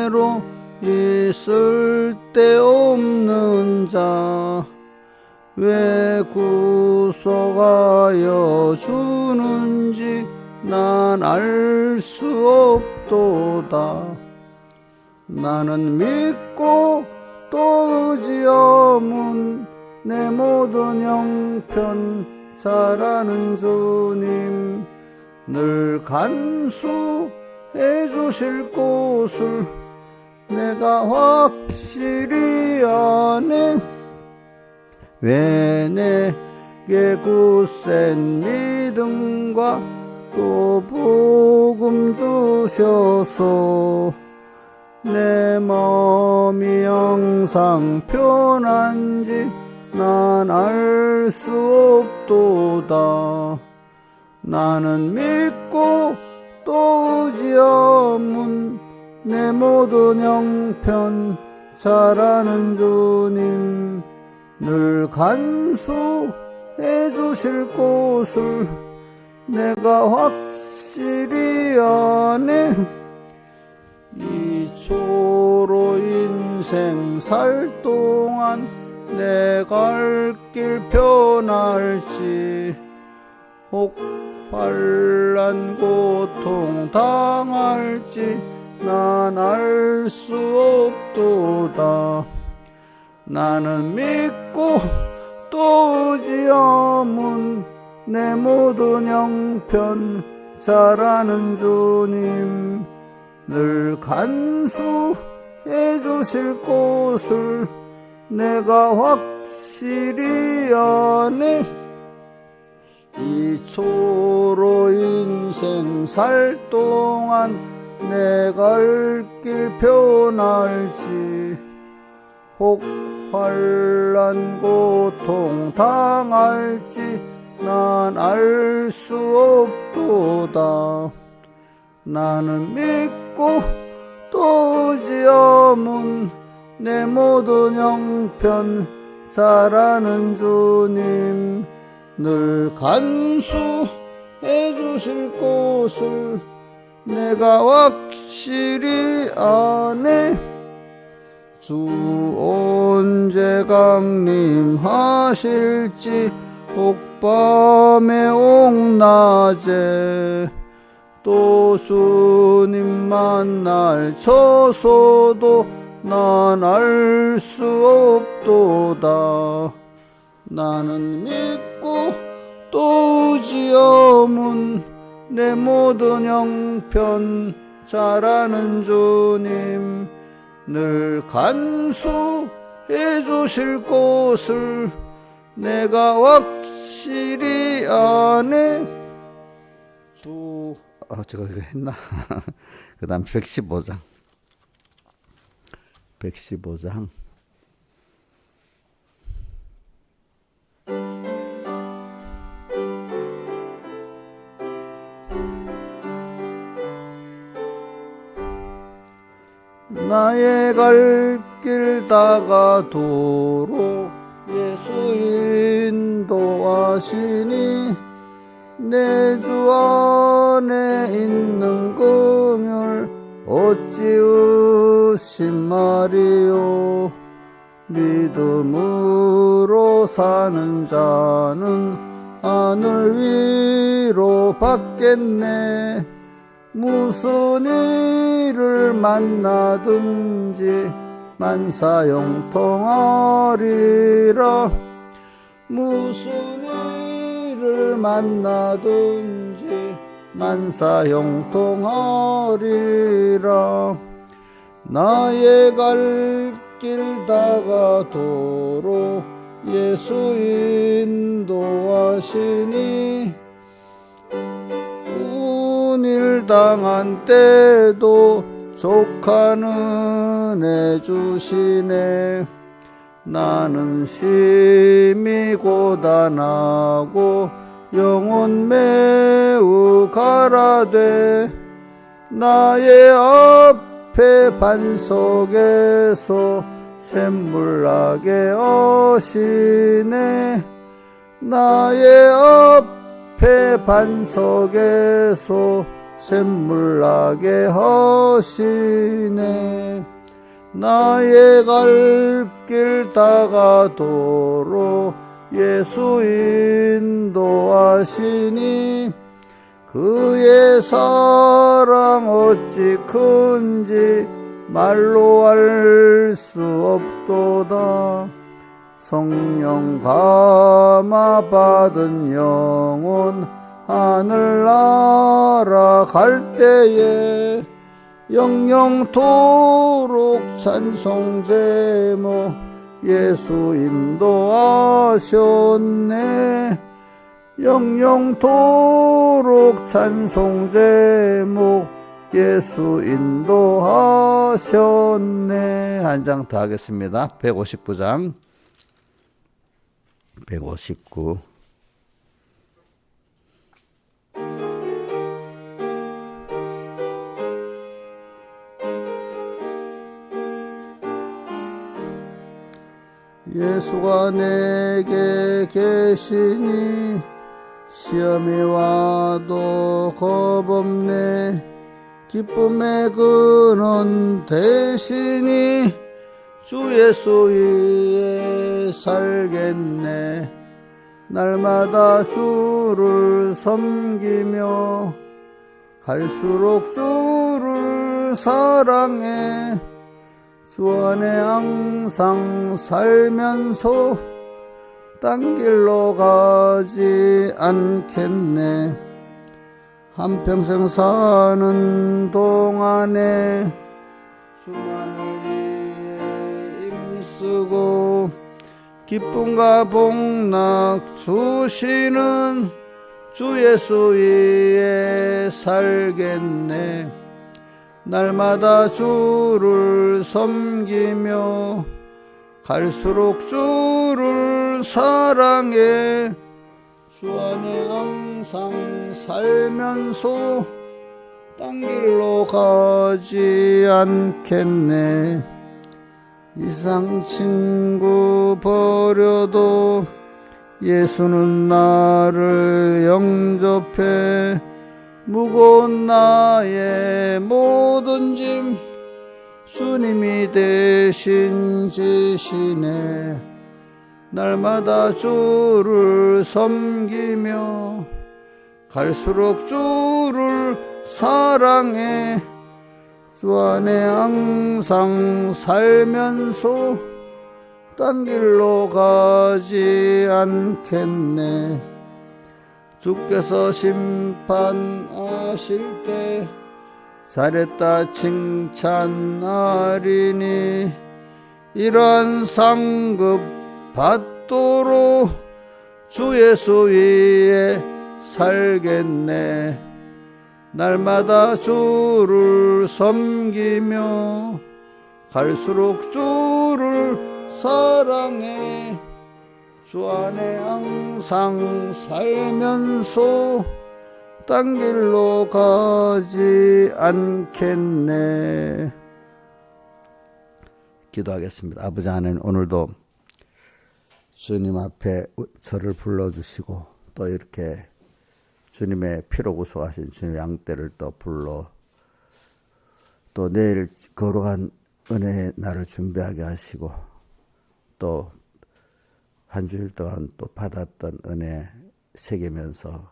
내로 있을 데 없는 자 왜 구속하여 주는지 난 알 수 없도다. 나는 믿고 또 의지함은 내 모든 형편 잘하는 주님 늘 간수해 주실 곳을 내가 확실히 아네. 왜 내게 굳센 믿음과 또 복음 주셔서 내 마음이 항상 편한지 난 알 수 없도다. 나는 믿고 또 의지함은 내 모든 형편 잘하는 주님 늘 간수해 주실 곳을 내가 확실히 아네. 이 초로 인생 살 동안 내 갈 길 편할지 혹 환난 고통 당할지 난 알 수 없도다. 나는 믿고 또 의지함은 내 모든 형편 잘하는 주님 늘 간수해 주실 곳을 내가 확실히 아네. 이 초로 인생 살 동안 내 갈 길 편할지 혹 환난 고통 당할지 난 알 수 없도다. 나는 믿고 또 의지함은 내 모든 형편 잘하는 주님 늘 간수해 주실 곳을 내가 확실히 아네. 주 언제 강림하실지 혹 밤에 옥낮에 또 주님 만날 처소도 난 알 수 없도다. 나는 믿고 또 의지함은 내 모든 형편 잘하는 주님 늘 간수해 주실 곳을 내가 확실히 아네. 제가 이거 했나? 그 다음 115장. 나의 갈 길 다가도록 예수 인도하시니 내 주 안에 있는 긍휼 어찌 의심하리요. 믿음으로 사는 자는 하늘 위로 받겠네. 무슨 일을 만나든지 만사형통하리라. 무슨 일을 만나든지 만사형통하리라. 나의 갈 길 다가도록 예수 인도하시니 운일 당한 때도 족한 은혜 주시네. 나는 심히 고단하고 영혼 매우 가라되 나의 앞에 반석에서 샘물나게 하시네. 나의 앞에 반석에서 샘물 나게 하시네. 나의 갈 길 다가도록 예수 인도하시니 그의 사랑 어찌 큰지 말로 알 수 없도다. 성령 감화 받은 영혼 하늘나라 갈 때에 영영토록 찬송 제목 예수 인도하셨네. 영영토록 찬송 제목 예수 인도하셨네. 한 장 더 하겠습니다. 159장 159. 예수가 내게 계시니 시험이 와도 겁없네. 기쁨의 근원 되시니 주 예수 위에 살겠네. 날마다 주를 섬기며 갈수록 주를 사랑해. 주 안에 항상 살면서 딴 길로 가지 않겠네. 한평생 사는 동안에 주만을 위해 힘쓰고 기쁨과 복락 주시는 주 예수 위에 살겠네. 날마다 주를 섬기며 갈수록 주를 사랑해. 주 안에 항상 살면서 딴 길로 가지 않겠네. 이상 친구 버려도 예수는 나를 영접해. 무거운 나의 모든 짐 주님이 대신 지시네. 날마다 주를 섬기며 갈수록 주를 사랑해. 주 안에 항상 살면서 딴 길로 가지 않겠네. 주께서 심판하실 때 잘했다 칭찬하리니 이러한 상급 받도록 주 예수 위에 살겠네. 날마다 주를 섬기며 갈수록 주를 사랑해. 주 안에 항상 살면서 딴 길로 가지 않겠네. 기도하겠습니다. 아버지 하나님, 오늘도 주님 앞에 저를 불러주시고 또 이렇게 주님의 피로 구속하신 주님의 양떼를 또 불러 또 내일 거룩한 은혜의 날을 준비하게 하시고 또 한 주일 동안 또 받았던 은혜 새기면서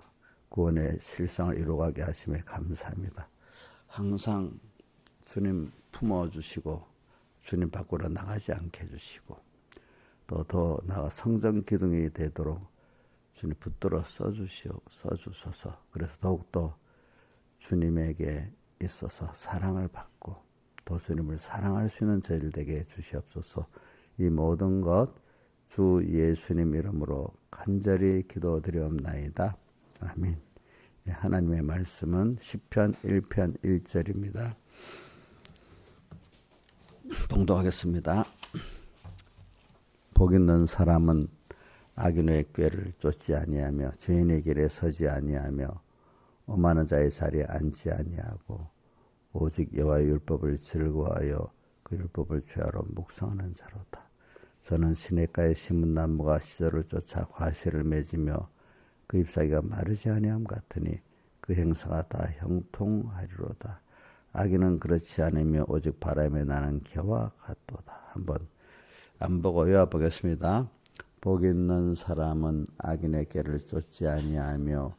구원의 실상을 이루어가게 하심에 감사합니다. 항상 주님 품어주시고 주님 밖으로 나가지 않게 해주시고 또 더 나아가 성전 기둥이 되도록 주님 붙들어 써주셔서 그래서 더욱더 주님에게 있어서 사랑을 받고 또 주님을 사랑할 수 있는 저희를 되게 해주시옵소서. 이 모든 것 주 예수님 이름으로 간절히 기도드리옵나이다. 아멘. 하나님의 말씀은 시편 1편 1절입니다. 봉독하겠습니다. 복 있는 사람은 악인의 꾀를 쫓지 아니하며 죄인의 길에 서지 아니하며 오만한 자의 자리에 앉지 아니하고 오직 여호와의 율법을 즐거워하여 그 율법을 죄하러 묵상하는 자로다. 저는 시냇가에 심은 나무가 시절을 쫓아 과실을 맺으며 그 잎사귀가 마르지 아니함 같으니 그 행사가 다 형통하리로다. 악인은 그렇지 않으며 오직 바람에 나는 개와 같도다. 한번 안 보고 외워보겠습니다. 복 있는 사람은 악인의 길을 쫓지 아니하며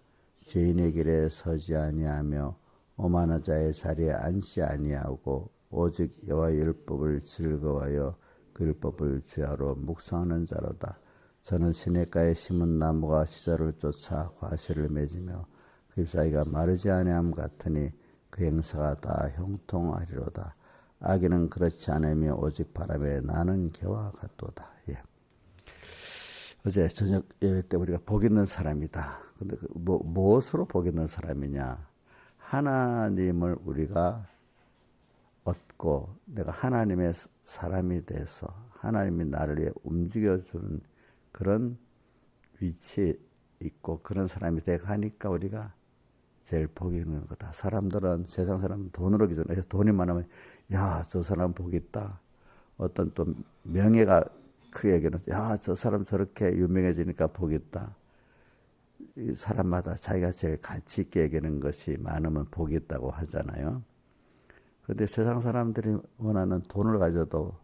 죄인의 길에 서지 아니하며 오만한 자의 자리에 앉지 아니하고 오직 여호와의 율법을 즐거워하여 그 율법을 주야로 묵상하는 자로다. 저는 시냇가에 심은 나무가 시절을 쫓아 과실을 맺으며 그 잎사귀가 마르지 아니함 같으니 그 행사가 다 형통하리로다. 악인은 그렇지 않으며 오직 바람에 나는 개와 같도다. 예. 어제 저녁 예배 때 우리가 복 있는 사람이다. 근데 무엇으로 복 있는 사람이냐? 하나님을 우리가 얻고 내가 하나님의 사람이 돼서 하나님이 나를 움직여주는 그런 위치에 있고 그런 사람이 돼 가니까 우리가 제일 복이 있는 거다. 사람들은 세상 사람은 돈으로 기준해서 돈이 많으면 야, 저 사람 복이 있다. 어떤 또 명예가 크게 얘기는 야, 저 사람 저렇게 유명해지니까 복이 있다. 이 사람마다 자기가 제일 가치 있게 얘기하는 것이 많으면 복이 있다고 하잖아요. 그런데 세상 사람들이 원하는 돈을 가져도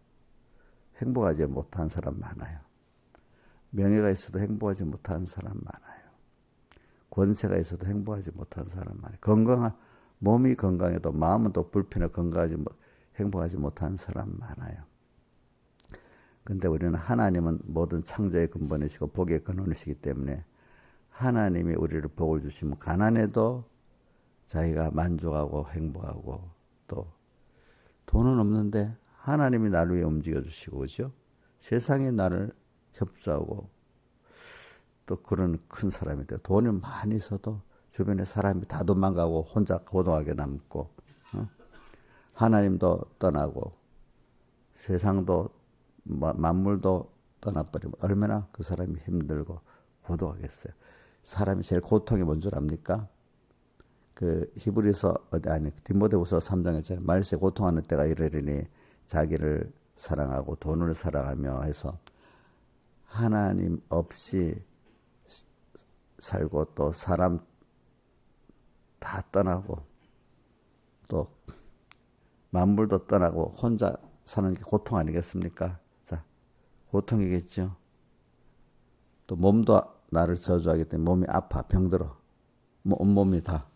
행복하지 못한 사람 많아요. 명예가 있어도 행복하지 못한 사람 많아요. 권세가 있어도 행복하지 못한 사람 많아요. 몸이 건강해도 마음은 또 불편해 행복하지 못한 사람 많아요. 근데 우리는 하나님은 모든 창조의 근본이시고 복의 근원이시기 때문에 하나님이 우리를 복을 주시면 가난해도 자기가 만족하고 행복하고 또 돈은 없는데 하나님이 나를 위해 움직여 주시고 그죠? 세상이 나를 협조하고 또 그런 큰 사람이 돼요. 돈이 많이 있어도 주변에 사람이 다 도망가고 혼자 고독하게 남고 하나님도 떠나고 세상도 만물도 떠나버리면 얼마나 그 사람이 힘들고 고독하겠어요. 사람이 제일 고통이 뭔 줄 압니까? 그 히브리서 디모데후서 3장에 말세 고통하는 때가 이르리니 자기를 사랑하고 돈을 사랑하며 해서 하나님 없이 살고 또 사람 다 떠나고 또 만물도 떠나고 혼자 사는 게 고통 아니겠습니까? 자, 고통이겠죠. 또 몸도 나를 저주하기 때문에 몸이 아파 병들어 온몸이 다.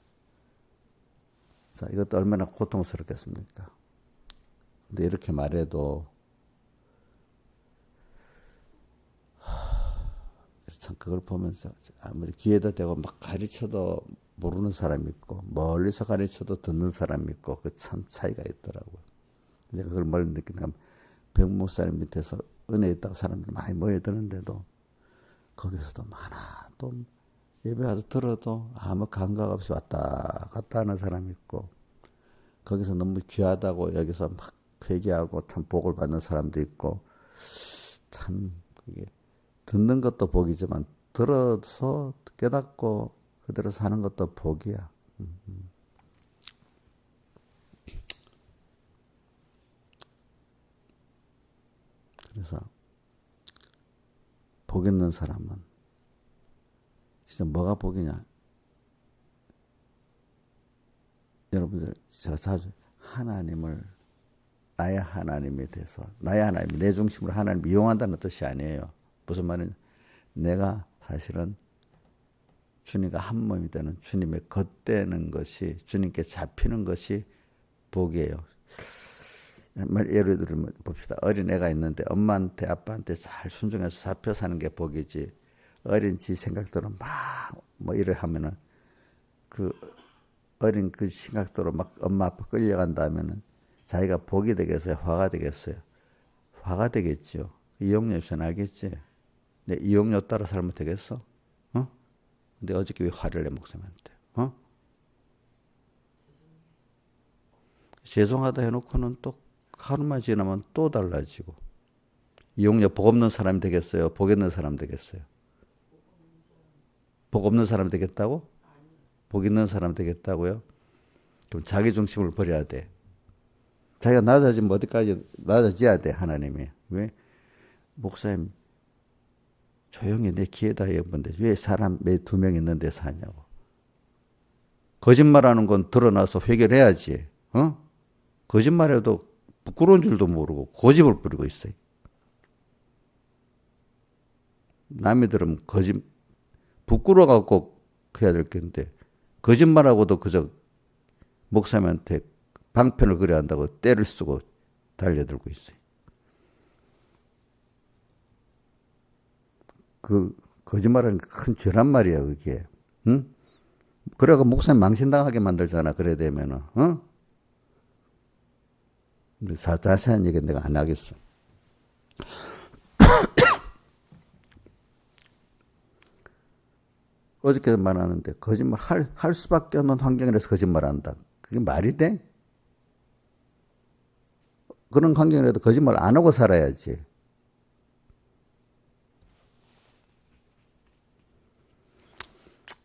자, 이것도 얼마나 고통스럽겠습니까? 근데 이렇게 말해도 참 그걸 보면서 아무리 귀에다 대고 막 가르쳐도 모르는 사람이 있고 멀리서 가르쳐도 듣는 사람이 있고 그 참 차이가 있더라고요. 내가 그걸 멀리 느끼는가 하면 백목사님 밑에서 은혜 있다고 사람들이 많이 모여드는데도 거기서도 많아. 또 예배 와서 들어도 아무 감각 없이 왔다 갔다 하는 사람이 있고 거기서 너무 귀하다고 여기서 막 회개하고 참 복을 받는 사람도 있고 참 그게 듣는 것도 복이지만 들어서 깨닫고 그대로 사는 것도 복이야. 그래서 복 있는 사람은 진짜 뭐가 복이냐? 여러분들 제가 자주 하나님을 나의 하나님에 대해서 나의 하나님 내 중심으로 하나님을 이용한다는 뜻이 아니에요. 무슨 말이냐? 내가 사실은 주님과 한 몸이 되는 주님의 겉되는 것이 주님께 잡히는 것이 복이에요. 예를 들면 봅시다. 어린애가 있는데 엄마한테 아빠한테 잘 순종해서 잡혀 사는 게 복이지. 어린 지 생각대로 막 뭐 이래 하면은 그 어린 그 생각대로 막 엄마 아빠 끌려간다 하면은 자기가 복이 되겠어요? 화가 되겠어요? 화가 되겠죠. 이용료 입장 알겠지? 근데 이용료 따라 살면 되겠어? 근데 어저께 왜 화를 내 목사님한테? 죄송하다 해놓고는 또 하루만 지나면 또 달라지고. 이용료 복 없는 사람이 되겠어요? 복 있는 사람 되겠어요? 복 없는 사람 되겠다고? 복 있는 사람 되겠다고요? 그럼 자기 중심을 버려야 돼. 자기가 낮아지면 어디까지 낮아져야 돼, 하나님이. 왜? 목사님, 조용히 내 귀에다 해본데 왜 사람 매 2명 있는데 사냐고. 거짓말하는 건 드러나서 해결해야지. 어? 거짓말해도 부끄러운 줄도 모르고 고집을 부리고 있어요. 남이 들으면 부끄러워갖고 해야 될 건데 거짓말하고도 그저 목사님한테 방편을 그려야 한다고 때를 쓰고 달려들고 있어요. 그 거짓말은 큰 죄란 말이야 그게. 응? 그래가 목사님 망신당하게 만들잖아. 그래 되면은. 어? 자세한 얘기는 내가 안 하겠어. 어저께도 말하는데 거짓말 할 수밖에 없는 환경이라서 거짓말한다. 그게 말이 돼? 그런 환경이라도 거짓말 안 하고 살아야지.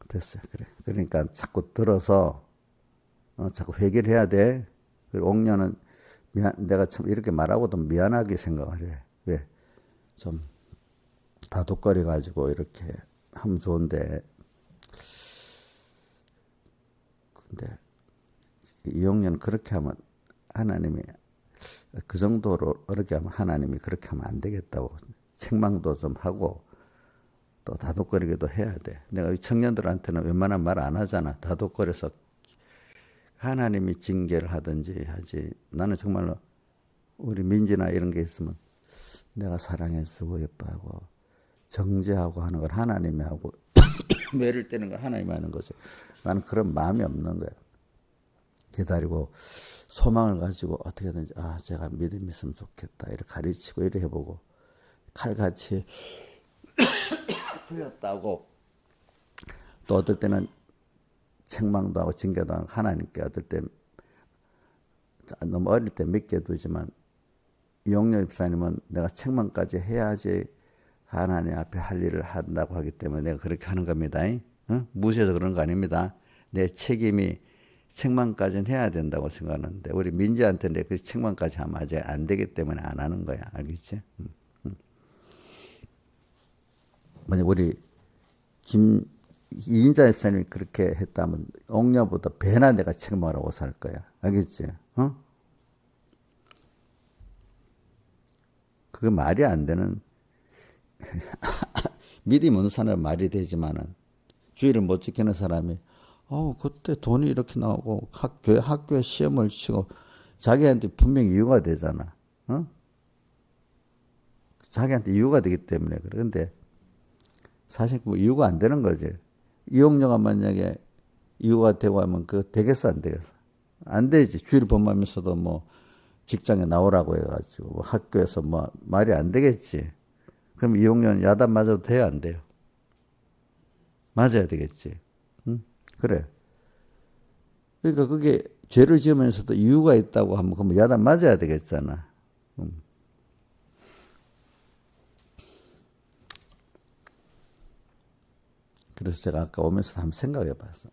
됐어요. 그래. 그러니까 자꾸 들어서 자꾸 회개를 해야 돼. 그리고 옥녀는 내가 참 이렇게 말하고도 미안하게 생각을 해. 왜? 좀 다독거려 가지고 이렇게 하면 좋은데, 근데 이용녀는 그렇게 하면 하나님이 그 정도로 어렵게 하면 하나님이 그렇게 하면 안 되겠다고 책망도 좀 하고 또 다독거리기도 해야 돼. 내가 이 청년들한테는 웬만하면 말 안 하잖아. 다독거려서 하나님이 징계를 하든지 하지. 나는 정말로 우리 민지나 이런 게 있으면 내가 사랑해주고 예뻐하고 정죄하고 하는 걸 하나님이 하고 매를 떼는 거 하나님이 하는 거지. 나는 그런 마음이 없는 거야. 기다리고 소망을 가지고 어떻게든지 제가 믿음이 있으면 좋겠다 이렇게 가르치고 이래 해보고 칼같이 틀렸다고 또 어떨 때는 책망도 하고 징계도 하고 하나님께 어떨 때 너무 어릴 때 믿게 두지만 이용료 집사님은 내가 책망까지 해야지 하나님 앞에 할 일을 한다고 하기 때문에 내가 그렇게 하는 겁니다. 응? 무시해서 그런 거 아닙니다. 내 책임이 책망까지는 해야 된다고 생각하는데 우리 민지한테 내 그 책망까지 하면 아직 안 되기 때문에 안 하는 거야. 알겠지? 만약 우리 이인자 집사님이 그렇게 했다면 옥녀보다 배나 내가 책망을 하고 살 거야. 알겠지? 그게 말이 안 되는 믿음 없는 사람은 말이 되지만은 주의를 못 지키는 사람이 그때 돈이 이렇게 나오고 학교에 시험을 치고 자기한테 분명히 이유가 되잖아. 자기한테 이유가 되기 때문에 그래. 근데 사실 뭐 이유가 안 되는 거지. 이용료가 만약에 이유가 되고 하면 그거 되겠어 안 되겠어? 안 되지. 주의를 범하면서도 뭐 직장에 나오라고 해가지고 뭐 학교에서 뭐 말이 안 되겠지. 그럼 이용료는 야단 맞아도 돼요 안 돼요? 맞아야 되겠지. 응? 그래. 그러니까 그게 죄를 지으면서도 이유가 있다고 하면 그럼 야단 맞아야 되겠잖아. 그래서 제가 아까 오면서 한번 생각해 봤어.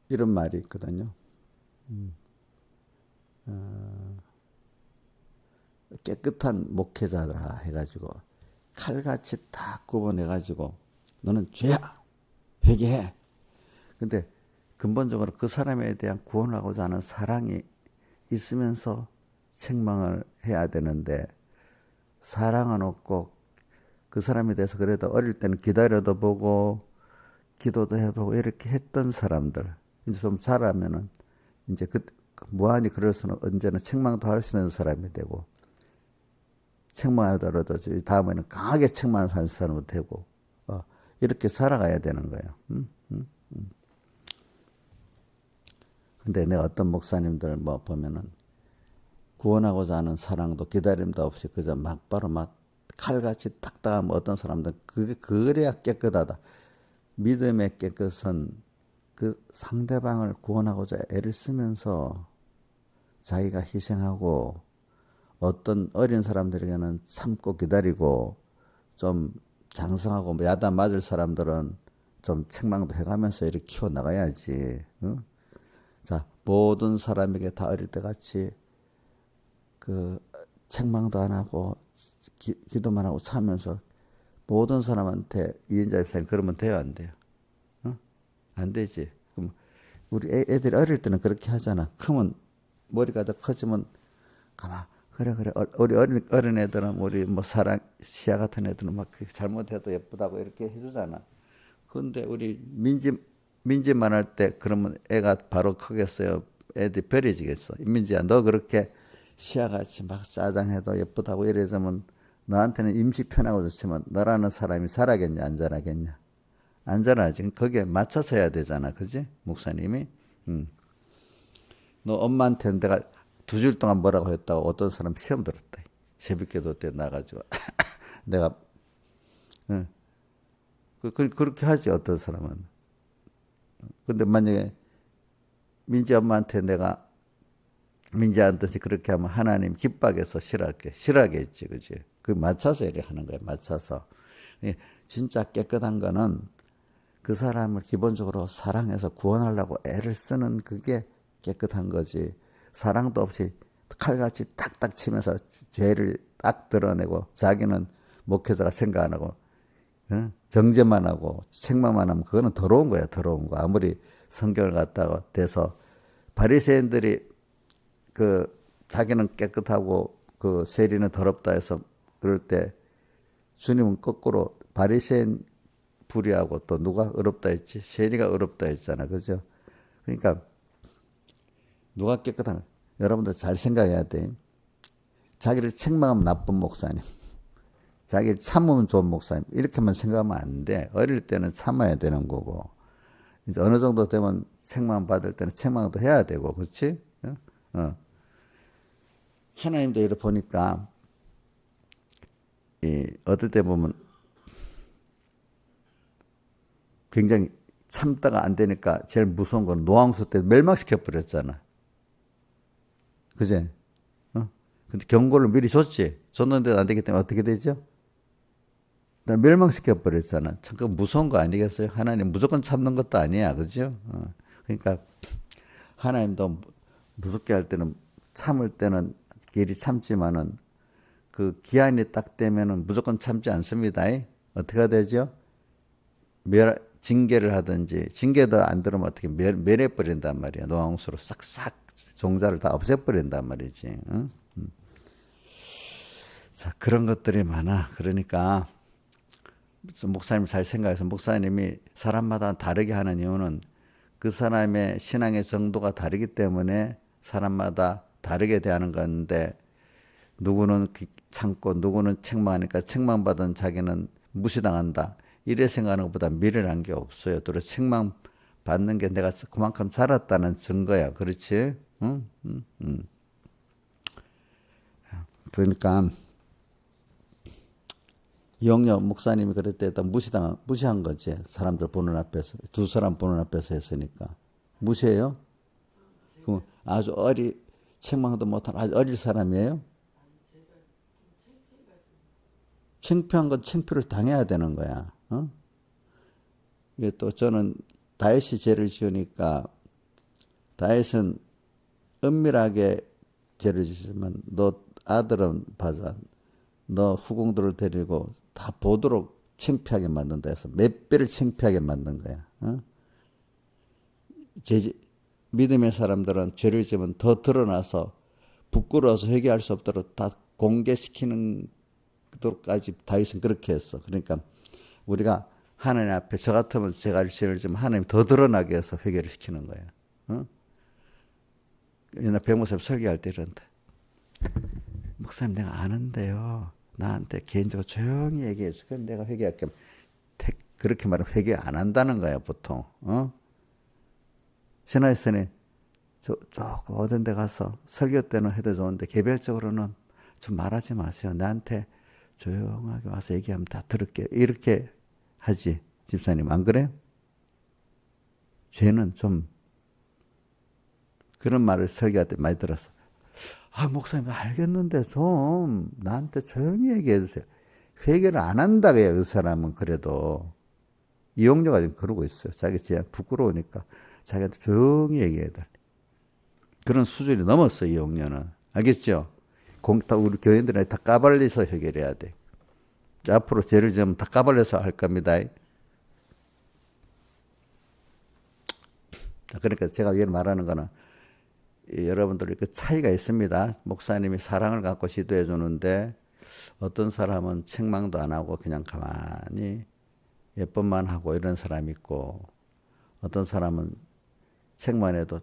이런 말이 있거든요. 깨끗한 목회자라 해가지고 칼같이 딱 굽어내가지고 너는 죄야 회개해. 근데 근본적으로 그 사람에 대한 구원하고자 하는 사랑이 있으면서 책망을 해야 되는데 사랑은 없고 그 사람에 대해서 그래도 어릴 때는 기다려도 보고 기도도 해보고 이렇게 했던 사람들 이제 좀 자라면은 이제 무한히 그럴수는 언제나 책망도 할 수 있는 사람이 되고 책망하더라도 다음에는 강하게 책망하는 사람이 되고 이렇게 살아가야 되는 거예요. 근데 내가 어떤 목사님들 뭐 보면은 구원하고자 하는 사랑도 기다림도 없이 그저 막바로 막 칼같이 딱딱하면 어떤 사람들 그래야 깨끗하다. 믿음의 깨끗은 그 상대방을 구원하고자 애를 쓰면서 자기가 희생하고 어떤 어린 사람들에게는 참고 기다리고 좀 장성하고 야단 맞을 사람들은 좀 책망도 해가면서 이렇게 키워나가야지. 응? 자, 모든 사람에게 다 어릴 때 같이 그 책망도 안 하고 기도만 하고 참으면서 모든 사람한테 이인자 집사님 그러면 돼요, 안 돼요? 어? 안 되지. 그럼 우리 애들이 어릴 때는 그렇게 하잖아. 크면 머리가 더 커지면 가만 그래 우리 어린 애들은 우리 뭐 사랑 시아 같은 애들은 막 잘못해도 예쁘다고 이렇게 해주잖아. 근데 우리 민지만 할 때 그러면 애가 바로 크겠어요. 애들이 별해지겠어. 민지야 너 그렇게 시아같이 막 짜장해도 예쁘다고 이래서면 너한테는 임시 편하고 좋지만 너라는 사람이 자라겠냐 안 자라겠냐? 안 자라지. 거기에 맞춰서 해야 되잖아. 그지? 목사님이. 너 엄마한테 내가 2줄 동안 뭐라고 했다고 어떤 사람 시험 들었다. 새벽기도 때 나가지고 내가 그렇게 하지 어떤 사람은. 근데 만약에 민지 엄마한테 내가 민지한테 그렇게 하면 하나님 기뻐하겠어 싫어하겠지 그지? 그 맞춰서 이렇게 하는 거야 맞춰서. 진짜 깨끗한 거는 그 사람을 기본적으로 사랑해서 구원하려고 애를 쓰는 그게 깨끗한 거지. 사랑도 없이 칼같이 탁탁 치면서 죄를 딱 드러내고 자기는 목회자가 생각 안 하고 정죄만 하고 책망만 하면 그거는 더러운 거야 더러운 거. 아무리 성경을 갖다가 대서 바리새인들이 그 자기는 깨끗하고 그 세리는 더럽다 해서 그럴 때 주님은 거꾸로 바리새인 불의하고 또 누가 의롭다 했지? 세리가 의롭다 했잖아. 그죠? 그러니까 누가 깨끗한 여러분들 잘 생각해야 돼. 자기를 책망하면 나쁜 목사님. 자기를 참으면 좋은 목사님. 이렇게만 생각하면 안 돼. 어릴 때는 참아야 되는 거고. 이제 어느 정도 되면 책망 받을 때는 책망도 해야 되고. 그렇지? 하나님도 이렇게 보니까 어떨 때 보면 굉장히 참다가 안 되니까 제일 무서운 건 노항수 때 멸망시켜 버렸잖아. 그제? 근데 경고를 미리 줬지. 줬는데도 안 되기 때문에 어떻게 되죠? 멸망시켜 버렸잖아. 참, 그 무서운 거 아니겠어요? 하나님 무조건 참는 것도 아니야. 그죠? 그러니까 하나님도 무섭게 할 때는 참을 때는 길이 참지만은 그 기한이 딱 되면은 무조건 참지 않습니다. 어떻게 되죠? 징계를 하든지 징계도 안 들으면 어떻게 멸해버린단 말이야. 노항수로 싹싹 종자를 다 없애버린단 말이지. 응? 자 그런 것들이 많아. 그러니까 목사님 잘 생각해서 목사님이 사람마다 다르게 하는 이유는 그 사람의 신앙의 정도가 다르기 때문에 사람마다 다르게 대하는 건데 누구는 참고 누구는 책망하니까 책망받은 자기는 무시당한다. 이래 생각하는 것보다 미련한 게 없어요. 또 책망받는 게 내가 그만큼 살았다는 증거야. 그렇지? 응? 그러니까 영역 목사님이 그럴 때 무시한 거지. 사람들 보는 앞에서. 2사람 보는 앞에서 했으니까. 무시해요? 그럼 아주 책망도 못한 아주 어릴 사람이에요? 창피한 건 창피를 당해야 되는 거야. 이게 또 저는 다윗이 죄를 지으니까 다윗은 은밀하게 죄를 지지만 너 아들은 봐자. 너 후궁들을 데리고 다 보도록 창피하게 만든다 해서 몇 배를 창피하게 만든 거야. 믿음의 사람들은 죄를 지으면 더 드러나서 부끄러워서 회개할 수 없도록 다 공개시키는 도까지 다윗은 그렇게 했어. 그러니까 우리가 하나님 앞에 저 같으면 제가 죄를 지으면 하나님 더 드러나게 해서 회개를 시키는 거야. 옛날 백목사님 설교할 때 이런다. 목사님 내가 아는데요. 나한테 개인적으로 조용히 얘기해 줘. 그럼 내가 회개할게. 그렇게 말하면 회개 안 한다는 거야 보통. 신하에서는 조금 어떤 데 가서 설교 때는 해도 좋은데 개별적으로는 좀 말하지 마세요. 나한테 조용하게 와서 얘기하면 다 들을게요. 이렇게 하지. 집사님 안 그래요? 죄는 좀 그런 말을 설교할 때 많이 들었어. 목사님 알겠는데 좀 나한테 조용히 얘기해 주세요. 회개를 안 한다고요. 그 사람은 그래도. 이용료가 지금 그러고 있어요. 자기 진짜 부끄러우니까 자기한테 조용히 얘기해야 돼. 그런 수준이 넘었어 이용료는. 알겠죠? 우리 교인들은 다 까발려서 해결해야 돼. 앞으로 죄를 지으면 다 까발려서 할 겁니다. 그러니까 제가 여기 말하는 거는 여러분들이 그 차이가 있습니다. 목사님이 사랑을 갖고 지도해 주는데 어떤 사람은 책망도 안 하고 그냥 가만히 예쁨만 하고 이런 사람이 있고, 어떤 사람은 책만 해도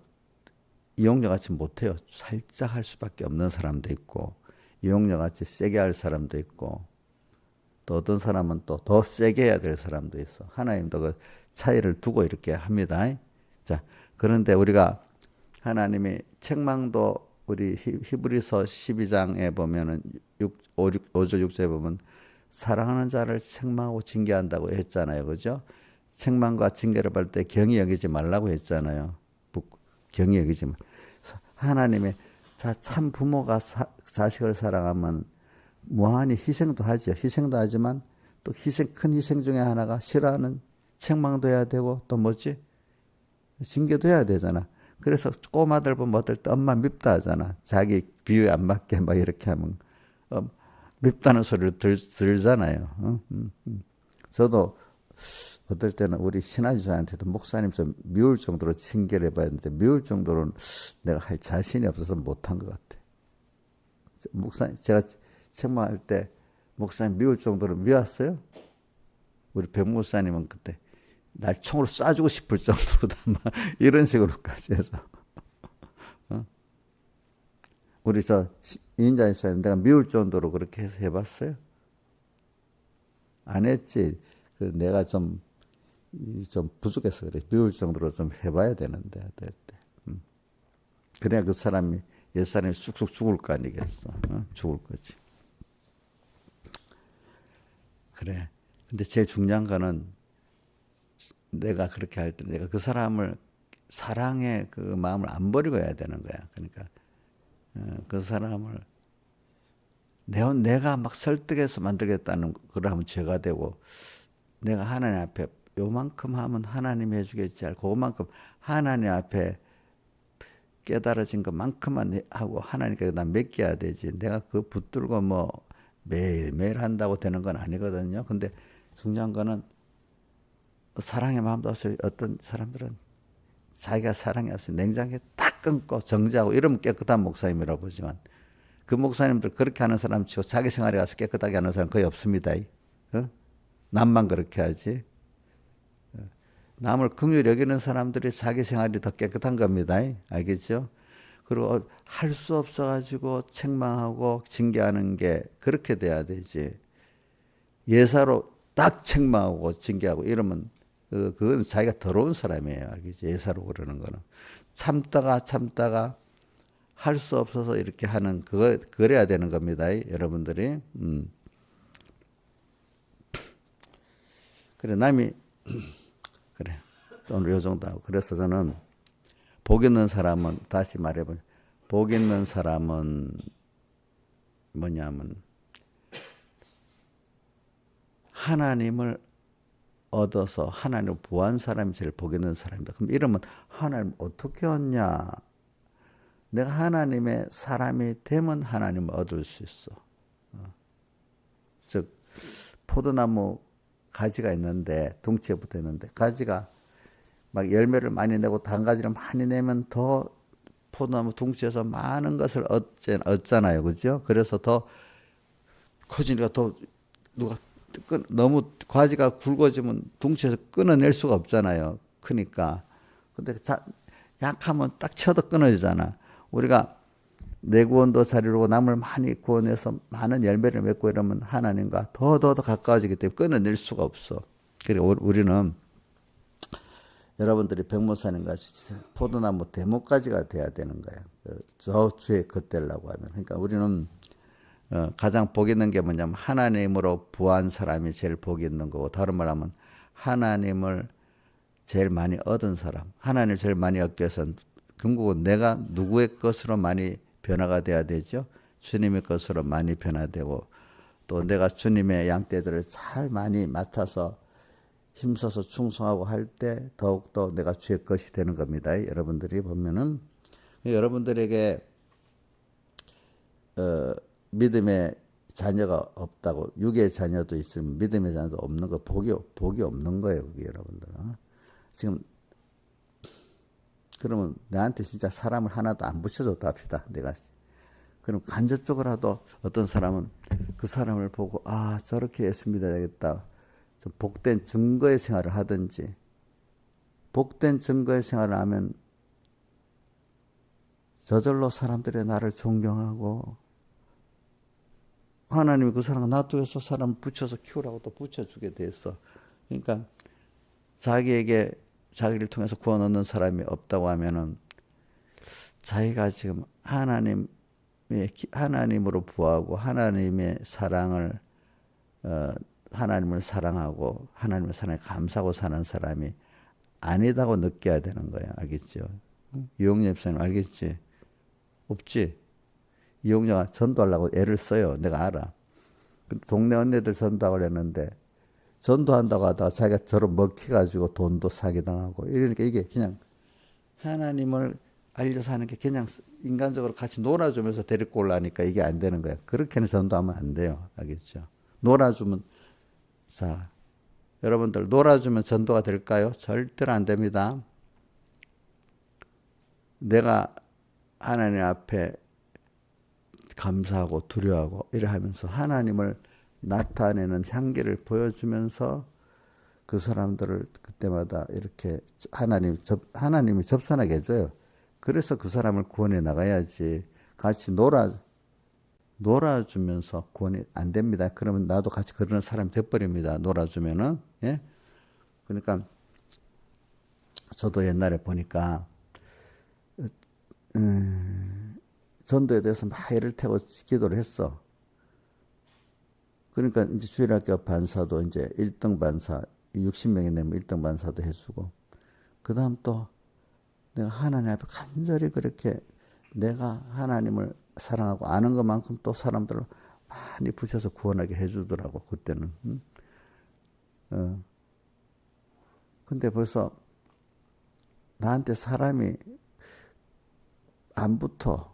이용녀 같이 못해요. 살짝 할 수밖에 없는 사람도 있고, 이용녀 같이 세게 할 사람도 있고, 또 어떤 사람은 또 더 세게 해야 될 사람도 있어. 하나님도 그 차이를 두고 이렇게 합니다. 자, 그런데 우리가 하나님이 책망도 우리 히브리서 12장에 보면은 5절 6절에 보면 사랑하는 자를 책망하고 징계한다고 했잖아요. 그죠? 책망과 징계를 받을 때 경히 여기지 말라고 했잖아요. 경히 여기지 말. 하나님의 참 부모가 자식을 사랑하면 무한히 희생도 하죠. 희생도 하지만 또 큰 희생 중에 하나가 싫어하는 책망도 해야 되고 또 뭐지? 징계도 해야 되잖아. 그래서 꼬마들 보면 어떨 때 엄마 밉다 하잖아. 자기 비유에 안 맞게 막 이렇게 하면 밉다는 소리를 들잖아요. 저도 어떨 때는 우리 신하주한테도 목사님 좀 미울 정도로 징계를 해봐야 되는데 미울 정도로는 내가 할 자신이 없어서 못한 것 같아. 목사님, 제가 책망할 때 목사님 미울 정도로 미웠어요? 우리 백 목사님은 그때 날 총으로 쏴주고 싶을 정도로 이런 식으로까지 해서 우리 저 이인자 집사님 내가 미울 정도로 그렇게 해서 해봤어요? 안 했지. 내가 좀 부족해서 그래. 미울 정도로 좀 해봐야 되는데 그래야 그 사람이 옛사람이 쑥쑥 죽을 거 아니겠어. 죽을 거지. 그래. 근데 제일 중요한 거는 내가 그렇게 할 때 내가 그 사람을 사랑의 그 마음을 안 버리고 해야 되는 거야. 그러니까 그 사람을 내가 막 설득해서 만들겠다는 그러면 죄가 되고, 내가 하나님 앞에 요만큼 하면 하나님이 해주겠지 알고 그만큼 하나님 앞에 깨달아진 것만큼만 하고 하나님께 난 맡겨야 되지. 내가 그 붙들고 뭐 매일매일 한다고 되는 건 아니거든요. 근데 중요한 거는 사랑의 마음도 없어요. 어떤 사람들은 자기가 사랑이 없어요. 냉장고에 딱 끊고 정지하고 이러면 깨끗한 목사님이라고 보지만 그 목사님들 그렇게 하는 사람 치고 자기 생활에 가서 깨끗하게 하는 사람 거의 없습니다. 남만 그렇게 하지. 남을 긍휼히 여기는 사람들이 자기 생활이 더 깨끗한 겁니다. 알겠죠? 그리고 할 수 없어가지고 책망하고 징계하는 게 그렇게 돼야 되지. 예사로 딱 책망하고 징계하고 이러면 그건 자기가 더러운 사람이에요. 알겠지? 예사로 그러는 거는. 참다가 할 수 없어서 이렇게 하는 그래야 되는 겁니다. 여러분들이. 그래 남이 그래 오늘 요 정도 하고, 그래서 저는 복 있는 사람은 다시 말해보면 복 있는 사람은 뭐냐면 하나님을 얻어서 하나님을 보한 사람이 제일 복 있는 사람이다. 그럼 이러면 하나님 어떻게 얻냐? 내가 하나님의 사람이 되면 하나님을 얻을 수 있어. 즉 포도나무 가지가 있는데 둥치에 붙어 있는데 가지가 막 열매를 많이 내고 단가지를 많이 내면 더 포도나무 둥치에서 많은 것을 얻잖아요. 그죠? 그래서 더 커지니까 더 누가 너무 가지가 굵어지면 둥치에서 끊어낼 수가 없잖아요. 크니까. 근데 약하면 딱 쳐도 끊어지잖아. 우리가 내 구원도 자리로고 남을 많이 구원해서 많은 열매를 맺고 이러면 하나님과 더 가까워지기 때문에 끊어낼 수가 없어. 그리고 우리는 여러분들이 백목사님 같이 포도나무 대목가지가 돼야 되는 거야. 저 주에 겉되려고 하면. 그러니까 우리는 가장 복 있는 게 뭐냐면 하나님으로 부한 사람이 제일 복 있는 거고, 다른 말하면 하나님을 제일 많이 얻은 사람, 하나님을 제일 많이 얻기 위해서는 결국은 내가 누구의 것으로 많이 변화가 돼야 되죠. 주님의 것으로 많이 변화되고, 또 내가 주님의 양떼들을 잘 많이 맡아서 힘써서 충성하고 할 때 더욱더 내가 주의 것이 되는 겁니다. 여러분들이 보면은 여러분들에게 믿음의 자녀가 없다고, 육의 자녀도 있으면 믿음의 자녀도 없는 거, 복이 없는 거예요, 그게 여러분들. 지금, 그러면 내한테 진짜 사람을 하나도 안 붙여줬다 합시다, 내가. 그럼 간접적으로라도 어떤 사람은 그 사람을 보고, 아, 저렇게 예수 믿어야겠다. 좀 복된 증거의 생활을 하든지, 복된 증거의 생활을 하면 저절로 사람들이 나를 존경하고, 하나님이 그 사람을 놔두어서 사람을 붙여서 키우라고 또 붙여주게 됐어. 그러니까 자기에게 자기를 통해서 구원 얻는 사람이 없다고 하면은 자기가 지금 하나님으로 부하고 하나님의 사랑을 하나님을 사랑하고 하나님의 사랑에 감사하고 사는 사람이 아니다고 느껴야 되는 거예요. 알겠죠? 이용렬 집사님 알겠지? 없지? 이용자가 전도하려고 애를 써요. 내가 알아. 동네 언니들 전도하고 그랬는데 전도한다고 하다가 자기가 저로 먹혀가지고 돈도 사기당하고 이러니까 이게 그냥 하나님을 알려서 하는 게 그냥 인간적으로 같이 놀아주면서 데리고 올라니까 이게 안 되는 거야. 그렇게는 전도하면 안 돼요. 알겠죠? 놀아주면, 자, 여러분들 놀아주면 전도가 될까요? 절대로 안 됩니다. 내가 하나님 앞에 감사하고 두려워하고 이래 하면서 하나님을 나타내는 향기를 보여주면서 그 사람들을 그때마다 이렇게 하나님이 접선하게 해줘요. 그래서 그 사람을 구원해 나가야지. 같이 놀아주면서 구원이 안 됩니다. 그러면 나도 같이 그러는 사람이 돼버립니다. 놀아주면은. 예? 그러니까 저도 옛날에 보니까 전도에 대해서 막 애를 태워 기도를 했어. 그러니까 이제 주일학교 반사도 이제 1등 반사, 60명이 되면 1등 반사도 해주고, 그 다음 또 내가 하나님 앞에 간절히 그렇게 내가 하나님을 사랑하고 아는 것만큼 또 사람들을 많이 붙여서 구원하게 해주더라고, 그때는. 근데 벌써 나한테 사람이 안 붙어.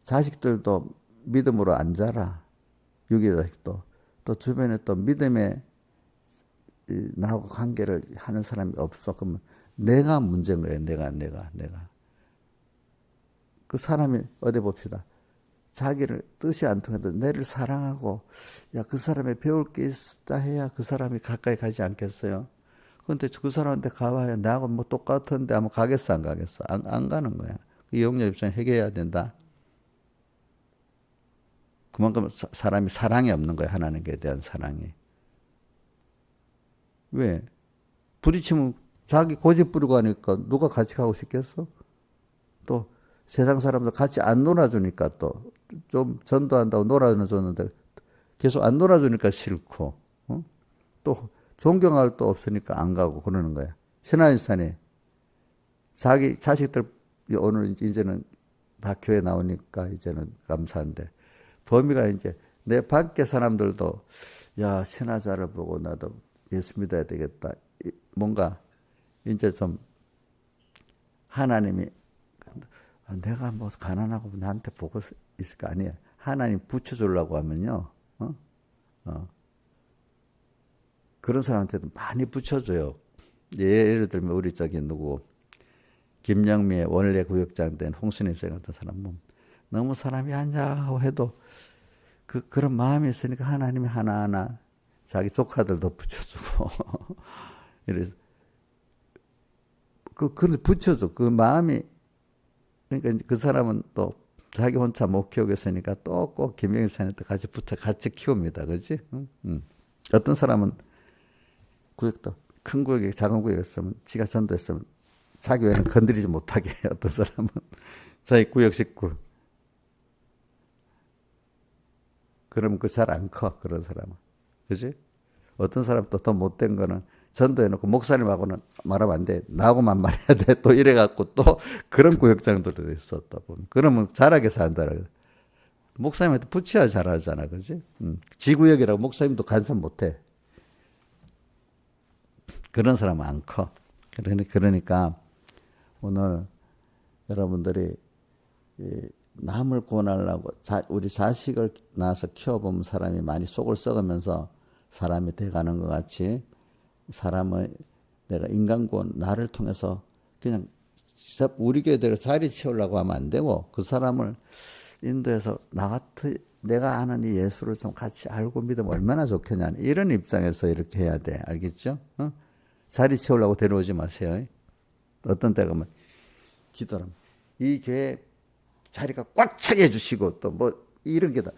자식들도 믿음으로 안 자라. 육의 자식도. 또 주변에 또 믿음에 나하고 관계를 하는 사람이 없어. 그러면 내가 문제인 거예요. 내가. 그 사람이 어디 봅시다. 자기를 뜻이 안 통해도 내를 사랑하고 야, 그 사람이 배울 게 있다 해야 그 사람이 가까이 가지 않겠어요? 그런데 그 사람한테 가봐야 나하고 뭐 똑같은데 아마 가겠어 안 가겠어? 안 가는 거야. 이용료 입장 해결해야 된다. 그만큼 사람이 사랑이 없는 거야. 하나님께 대한 사랑이. 왜? 부딪히면 자기 고집 부리고 하니까 누가 같이 가고 싶겠어? 또 세상 사람들 같이 안 놀아주니까 또 좀 전도한다고 놀아줬는데 계속 안 놀아주니까 싫고 또 존경할 또 없으니까 안 가고 그러는 거야. 신하인산이 자기 자식들 오늘 이제는 다 교회 나오니까 이제는 감사한데 범위가 이제 내 밖에 사람들도 야 신하자를 보고 나도 예수 믿어야 되겠다. 뭔가 이제 좀 하나님이 내가 뭐 가난하고 나한테 보고 있을 거 아니에요. 하나님 붙여주려고 하면요. 그런 사람한테도 많이 붙여줘요. 예를 들면 우리 저기 누구 김영미의 원래 구역장 된 홍순임 씨 같은 사람은 너무 사람이 한자하고 해도 그런 마음이 있으니까 하나님이 하나하나 자기 조카들도 붙여주고 이래서 그런데 붙여줘. 그 마음이 그러니까 그 사람은 또 자기 혼자 못 키우겠으니까 또 꼭 김영일 사님한테 같이 붙어 같이 키웁니다. 그렇지? 어떤 사람은 구역도 큰 구역에 작은 구역에 있으면 지가 전도했으면 자기 외에는 건드리지 못하게 해. 어떤 사람은 자기 구역 식구 그러면 그 잘 안 커. 그런 사람은. 그지? 어떤 사람 또 못된 거는 전도해놓고 목사님하고는 말하면 안 돼. 나하고만 말해야 돼. 또 이래갖고 또 그런 구역장들도 있었다 보면. 그러면 잘하게 산다라. 목사님한테 붙여야 잘하잖아. 그지? 지구역이라고 목사님도 간섭 못해. 그런 사람은 안 커. 그러니까 오늘 여러분들이 남을 구원하려고 우리 자식을 낳아서 키워보면 사람이 많이 속을 썩으면서 사람이 돼가는 것 같이 사람의 내가 인간 구원 나를 통해서 그냥 우리 교회대로 자리 채우려고 하면 안 되고 그 사람을 인도해서 나 같은 내가 아는 이 예수를 좀 같이 알고 믿으면 얼마나 좋겠냐 이런 입장에서 이렇게 해야 돼. 알겠죠? 어? 자리 채우려고 데려오지 마세요. 어떤 때가 뭐 기도하면 이 교회 자리가 꽉 차게 해주시고 또 뭐 이런 게 다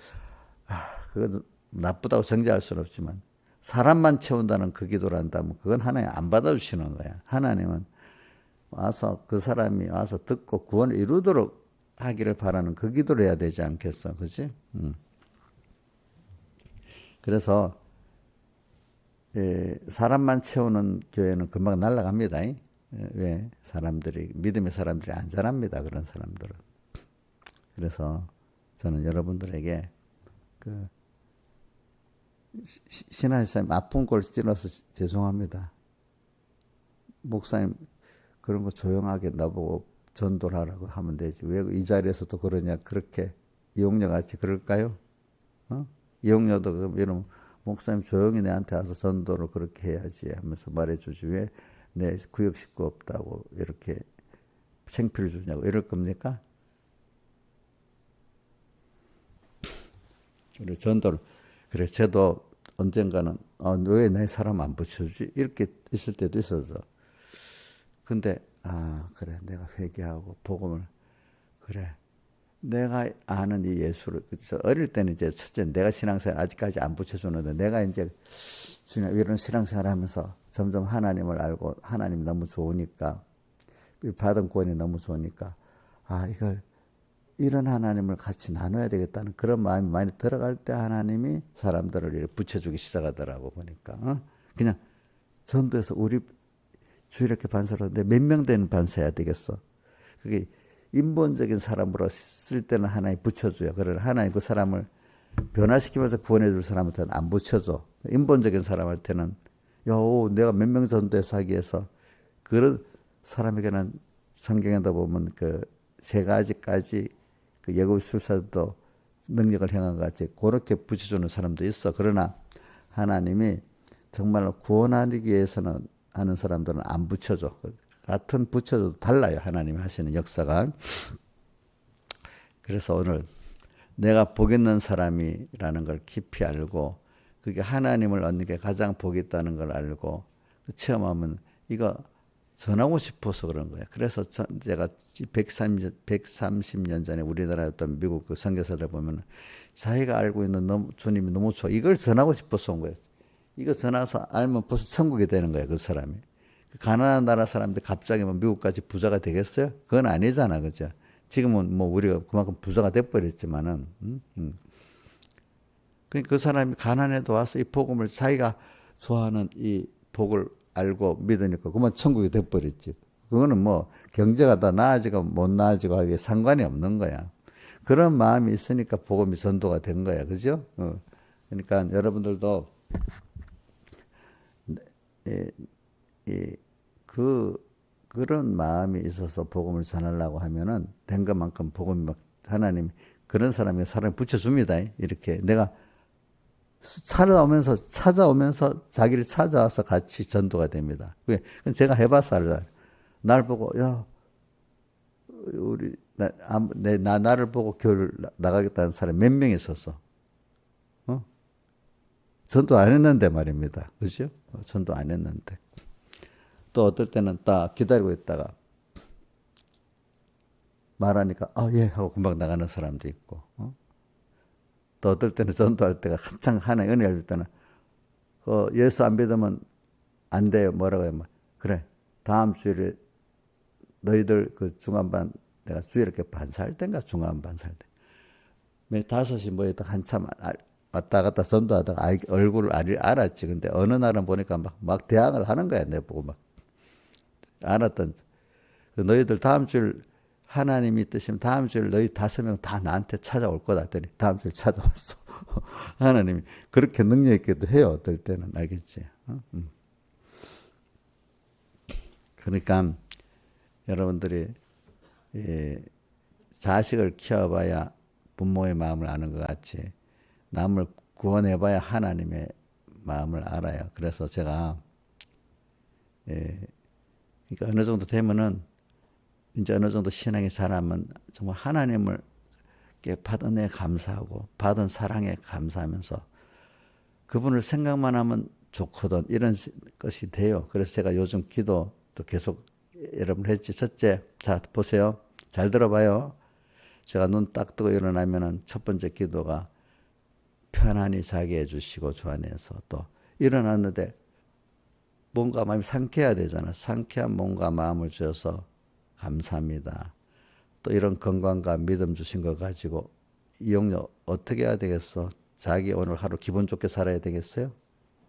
그건 나쁘다고 정죄할 수는 없지만 사람만 채운다는 그 기도를 한다면 그건 하나님 안 받아주시는 거야. 하나님은 와서 그 사람이 와서 듣고 구원을 이루도록 하기를 바라는 그 기도를 해야 되지 않겠어, 그렇지? 그래서 사람만 채우는 교회는 금방 날아갑니다. 왜? 사람들이 믿음의 사람들이 안 자랍니다. 그런 사람들은. 그래서 저는 여러분들에게 그 신하사님 아픈 꼴 찔러서 죄송합니다. 목사님 그런 거 조용하게 나보고 전도를 하라고 하면 되지. 왜 이 자리에서도 그러냐. 그렇게 이용녀 같이 그럴까요? 어? 이용녀도 그럼 이러면 목사님 조용히 내한테 와서 전도를 그렇게 해야지 하면서 말해주지. 왜 내 구역 식구 없다고 이렇게 창피를 주냐고 이럴 겁니까? 그리고 전도를 그래 저도 언젠가는 왜 내 사람 안 붙여주지 이렇게 있을 때도 있어서 근데 그래 내가 회개하고 복음을 그래 내가 아는 이 예수를 어릴 때는 이제 첫째 내가 신앙생활 아직까지 안 붙여주는데 내가 이제 주님 이런 신앙생활 하면서 점점 하나님을 알고 하나님 너무 좋으니까 받은 구원이 너무 좋으니까 이걸 이런 하나님을 같이 나눠야 되겠다는 그런 마음이 많이 들어갈 때 하나님이 사람들을 이렇게 붙여주기 시작하더라고 보니까 그냥 전도에서 우리 주 이렇게 반사하는데 몇 명 되는 반사해야 되겠어. 그게 인본적인 사람으로 쓸 때는 하나님 붙여줘요. 그러나 하나님 그 사람을 변화시키면서 구원해 줄 사람한테는 안 붙여줘. 인본적인 사람한테는 내가 몇 명 전도해서 하기 위해서 그런 사람에게는 성경에다 보면 그 세 가지까지 그 예고 술사도 능력을 행한 것 같이 그렇게 붙여주는 사람도 있어. 그러나 하나님이 정말로 구원하기 위해서는 하는 사람들은 안 붙여줘. 같은 붙여줘도 달라요. 하나님이 하시는 역사가. 그래서 오늘 내가 복 있는 사람이라는 걸 깊이 알고 그게 하나님을 얻는 게 가장 복이 있다는 걸 알고 체험하면 이거 전하고 싶어서 그런 거예요. 그래서 제가 130년 전에 우리나라였던 미국 그 선교사들 보면 자기가 알고 있는 주님이 너무 좋아. 이걸 전하고 싶어서 온 거예요. 이거 전화서 알면 벌써 천국이 되는 거예요. 그 사람이. 가난한 나라 사람들 갑자기 뭐 미국까지 부자가 되겠어요? 그건 아니잖아. 그죠? 지금은 뭐 우리가 그만큼 부자가 돼버렸지만은, 그러니까 그 사람이 가난해도 와서 이 복음을 자기가 좋아하는 이 복을 알고 믿으니까 그만 천국이 돼버렸지. 그거는 뭐 경제가 더 나아지고 못 나아지고 하기에 상관이 없는 거야. 그런 마음이 있으니까 복음이 전도가 된 거야. 그죠? 그러니까 여러분들도 그런 마음이 있어서 복음을 전하려고 하면은 된 것만큼 복음이 막 하나님 그런 사람이 사람을 붙여줍니다. 이렇게 내가 찾아오면서 자기를 찾아와서 같이 전도가 됩니다. 왜? 제가 해봐서 알아요. 날 보고 나를 보고 교회를 나가겠다는 사람이 몇 명 있었어. 전도 안 했는데 말입니다. 그죠? 전도 안 했는데. 또 어떨 때는 딱 기다리고 있다가 말하니까 예 하고 금방 나가는 사람도 있고. 또 어떨 때는 전도할 때가 한창 하나의 은혜를 줄 때는 예수 안 믿으면 안 돼요. 뭐라고 해요? 그래. 다음 주일에 너희들 그 중간반 내가 주일 이렇게 반사할 때인가 중간반 살 때. 5시 모였다 한참 왔다 갔다 전도하다가 얼굴을 알았지. 근데 어느 날은 보니까 막 대항을 하는 거야. 내 보고 막. 알았던. 너희들 다음 주일 하나님이 뜻이면 다음 주일 너희 5명 다 나한테 찾아올 거다 했더니 다음 주일 찾아왔어. 하나님이 그렇게 능력 있게도 해요. 어떨 때는. 알겠지? 그러니까 여러분들이 자식을 키워봐야 부모의 마음을 아는 것 같이 남을 구원해봐야 하나님의 마음을 알아요. 그래서 제가 그러니까 어느 정도 되면은 이제 어느 정도 신앙이 자라면 정말 하나님을 받은 은혜에 감사하고 받은 사랑에 감사하면서 그분을 생각만 하면 좋거든. 이런 것이 돼요. 그래서 제가 요즘 기도 또 계속 여러분 했지. 첫째, 자 보세요. 잘 들어봐요. 제가 눈 딱 뜨고 일어나면은 첫 번째 기도가 편안히 자게 해주시고 주 안에서 또 일어났는데 뭔가 마음이 상쾌해야 되잖아. 상쾌한 몸과 마음을 주셔서 감사합니다. 또 이런 건강과 믿음 주신 거 가지고 이용료 어떻게 해야 되겠어? 자기 오늘 하루 기분 좋게 살아야 되겠어요?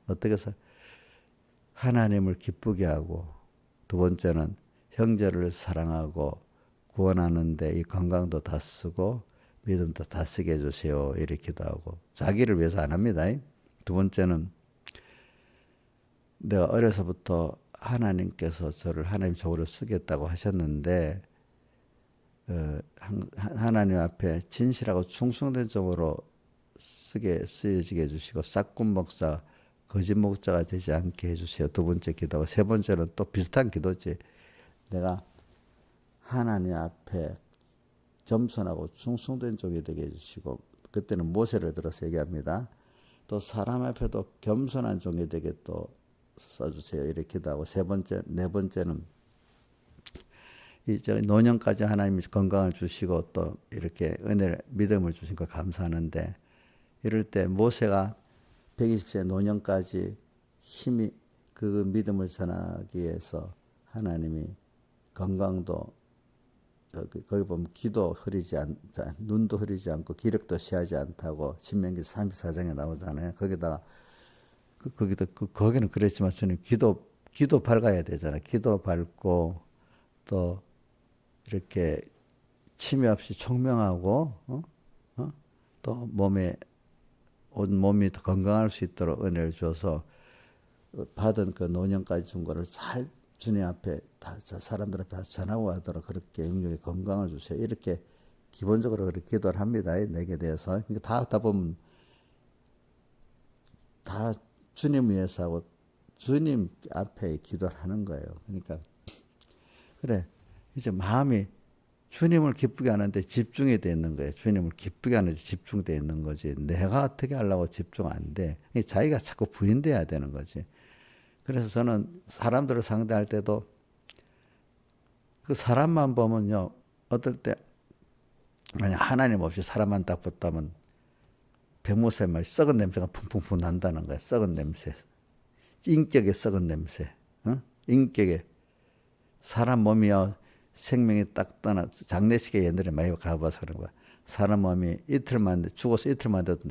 어떻게 해서 하나님을 기쁘게 하고 두 번째는 형제를 사랑하고 구원하는데 이 건강도 다 쓰고 믿음도 다 쓰게 해주세요. 이렇게 기도하고 자기를 위해서 안 합니다. 두 번째는 내가 어려서부터 하나님께서 저를 하나님 적으로 쓰겠다고 하셨는데 하나님 앞에 진실하고 충성된 점으로 쓰여지게 해주시고 싹군 목사 거짓 목자가 되지 않게 해주세요. 두 번째 기도가 세 번째는 또 비슷한 기도지. 내가 하나님 앞에 겸손하고 충성된 종이 되게 해주시고 그때는 모세를 들어서 얘기합니다. 또 사람 앞에도 겸손한 종이 되게 또 써주세요. 이렇게 기도하고 세 번째, 네 번째는 이제 노년까지 하나님이 건강을 주시고 또 이렇게 은혜를 믿음을 주신 거 감사하는데 이럴 때 모세가 120세 노년까지 힘이 그 믿음을 전하기 위해서 하나님이 건강도 거기 보면 기도 흐리지 않자 눈도 흐리지 않고 기력도 시하지 않다고 신명기 34장에 나오잖아요. 거기다가 거기는 그랬지만 주님 기도 밝아야 되잖아. 기도 밝고 또 이렇게 침해 없이 총명하고 또 온 몸이 더 건강할 수 있도록 은혜를 줘서 받은 그 노년까지 준 거를 잘 주님 앞에 다 사람들 앞에 다 전하고 하도록 그렇게 영육의 건강을 주세요. 이렇게 기본적으로 그렇게 기도를 합니다. 내게 대해서. 그러니까 다 하다 보면 다 주님 위해서 하고 주님 앞에 기도를 하는 거예요. 그러니까 그래 이제 마음이 주님을 기쁘게 하는데 집중이 되어 있는 거예요. 주님을 기쁘게 하는데 집중되어 있는 거지. 내가 어떻게 하려고 집중 안 돼. 자기가 자꾸 부인돼야 되는 거지. 그래서 저는 사람들을 상대할 때도 그 사람만 보면요. 어떨 때 만약 하나님 없이 사람만 딱 붙다면 백모세 말 썩은 냄새가 풍풍풍 난다는 거야. 썩은 냄새. 인격의 썩은 냄새. 인격의 사람 몸이요. 생명이 딱 떠나 장례식에 옛날에 많이 가봐서 그런 거야. 사람 몸이 죽어서 이틀만 돼도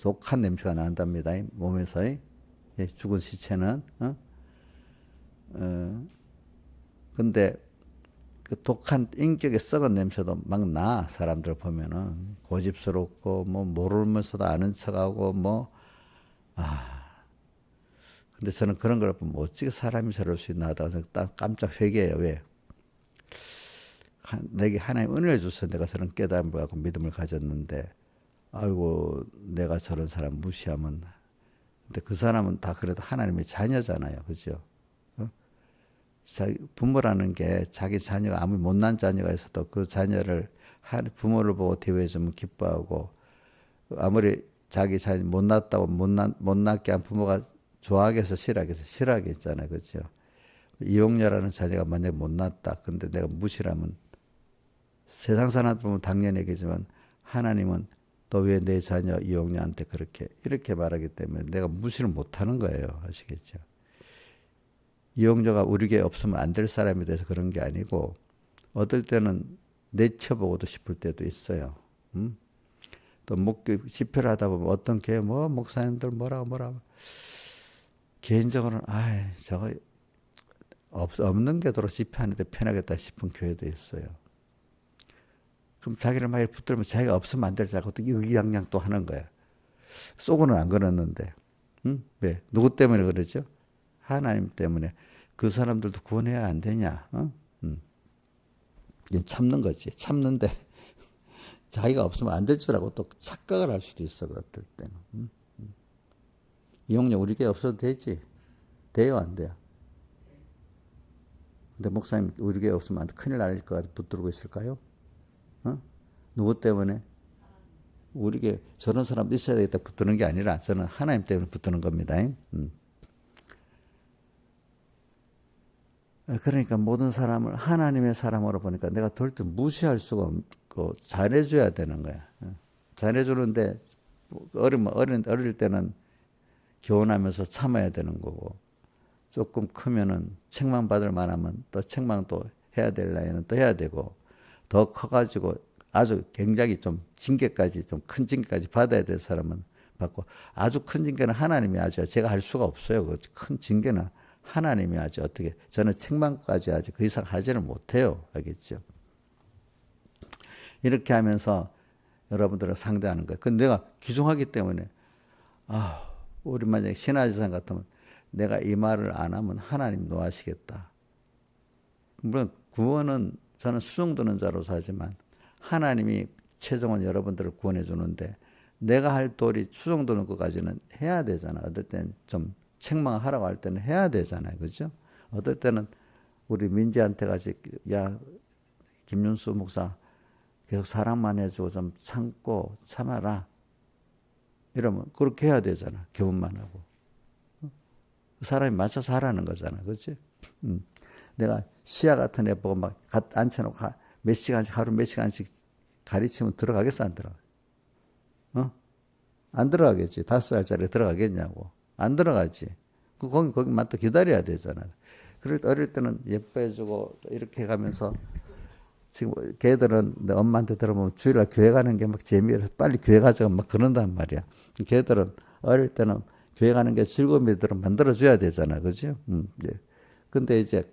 독한 냄새가 난답니다. 몸에서 죽은 시체는. 근데 그 독한 인격의 썩은 냄새도 막 나. 사람들 보면은 고집스럽고 뭐 모르면서도 아는 척하고 근데 저는 그런 걸 보면 어찌게 사람이 저럴 수 있나 하다가 딱 깜짝 회개해요. 왜? 내게 하나님 은혜를 줘서 내가 저런 깨달음을 갖고 믿음을 가졌는데 아이고 내가 저런 사람 무시하면 근데 그 사람은 다 그래도 하나님의 자녀잖아요. 그죠? 부모라는 게 자기 자녀가 아무리 못난 자녀가 있어도 그 자녀를 부모를 보고 대우해주면 기뻐하고 아무리 자기 자녀 못났다고 못났게 한 부모가 좋아하게 해서 싫어하게 있잖아요. 그죠? 이용녀라는 자녀가 만약에 못났다. 근데 내가 무시라면 세상 사람 보면 당연히 얘기지만 하나님은 또 왜 내 자녀 이용녀한테 이렇게 말하기 때문에 내가 무시를 못하는 거예요. 아시겠죠? 이용녀가 우리 교회에 없으면 안 될 사람이 돼서 그런 게 아니고 어떨 때는 내쳐보고도 싶을 때도 있어요. 또 목교 집회를 하다 보면 어떤 교회 목사님들 뭐라고 개인적으로는 저거 없는 게도록 집회하는데 편하겠다 싶은 교회도 있어요. 그럼 자기를 막 붙들면 자기가 없으면 안 될 줄 알고 또 의기양양 또 하는 거야. 속으로는 안 그랬는데. 왜? 누구 때문에 그러죠? 하나님 때문에. 그 사람들도 구원해야 안 되냐? 이게 참는 거지. 참는데 자기가 없으면 안 될 줄 알고 또 착각을 할 수도 있어. 어떨 때는. 이용료 우리 교회 없어도 되지. 돼요, 안 돼요? 근데 목사님 우리 교회 없으면 큰일 날 것 같아 붙들고 있을까요? 어? 누구 때문에? 우리 교회 저런 사람 있어야 되겠다 붙드는 게 아니라 저는 하나님 때문에 붙드는 겁니다. 그러니까 모든 사람을 하나님의 사람으로 보니까 내가 절대 무시할 수가 없고 잘해줘야 되는 거야. 잘해주는데 어릴 때는 교훈하면서 참아야 되는 거고 조금 크면은 책망받을 만하면 또 책망도 해야 될 나이는 또 해야 되고 더 커가지고 아주 굉장히 좀 징계까지 좀 큰 징계까지 받아야 될 사람은 받고 아주 큰 징계는 하나님이 하죠. 제가 할 수가 없어요. 그 큰 징계는 하나님이 하죠. 어떻게 저는 책망까지 하지 그 이상 하지는 못해요. 알겠죠? 이렇게 하면서 여러분들을 상대하는 거예요. 근데 내가 기중하기 때문에 우리 만약에 신하지상 같으면 내가 이 말을 안 하면 하나님 노하시겠다. 물론 구원은 저는 수종드는 자로서 하지만 하나님이 최종은 여러분들을 구원해 주는데 내가 할 도리 수종드는 것까지는 해야 되잖아. 어떨 땐 좀 책망하라고 할 때는 해야 되잖아요. 그죠? 어떨 때는 우리 민지한테 같이 야 김윤수 목사 계속 사랑만 해주고 좀 참고 참아라. 이러면 그렇게 해야 되잖아. 교훈만 하고. 사람이 맞춰서 하라는 거잖아. 그렇지? 내가 시야 같은 애 보고 막 앉혀놓고 몇 시간씩 하루 몇 시간씩 가르치면 들어가겠어 안 들어가? 안 들어가겠지. 5살짜리 들어가겠냐고. 안 들어가지. 거기만 또 기다려야 되잖아. 그럴 때 어릴 때는 예뻐해주고 이렇게 해가면서 지금 걔들은 내 엄마한테 들어보면 주일날 교회 가는 게 막 재미라서 빨리 교회 가자고 막 그런단 말이야. 걔들은 어릴 때는 교회 가는 게 즐거움이 만들어줘야 되잖아. 그죠? 예. 근데 이제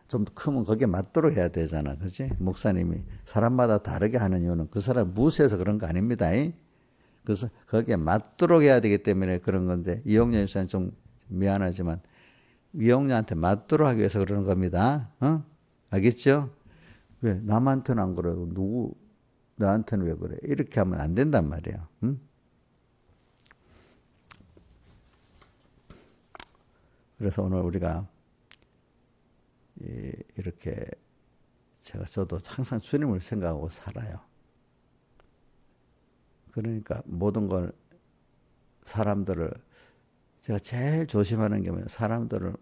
좀 크면 거기에 맞도록 해야 되잖아. 그지? 목사님이 사람마다 다르게 하는 이유는 그 사람 무시해서 그런 거 아닙니다. 그래서 거기에 맞도록 해야 되기 때문에 그런 건데 이용료 입사는 좀 미안하지만 이용료한테 맞도록 하기 위해서 그러는 겁니다. 알겠죠? 왜? 남한테는 안 그래도 나한테는 왜 그래? 이렇게 하면 안 된단 말이야. 그래서 오늘 우리가 이렇게 저도 항상 주님을 생각하고 살아요. 그러니까 모든 걸 사람들을 제가 제일 조심하는 게 뭐예요? 사람들을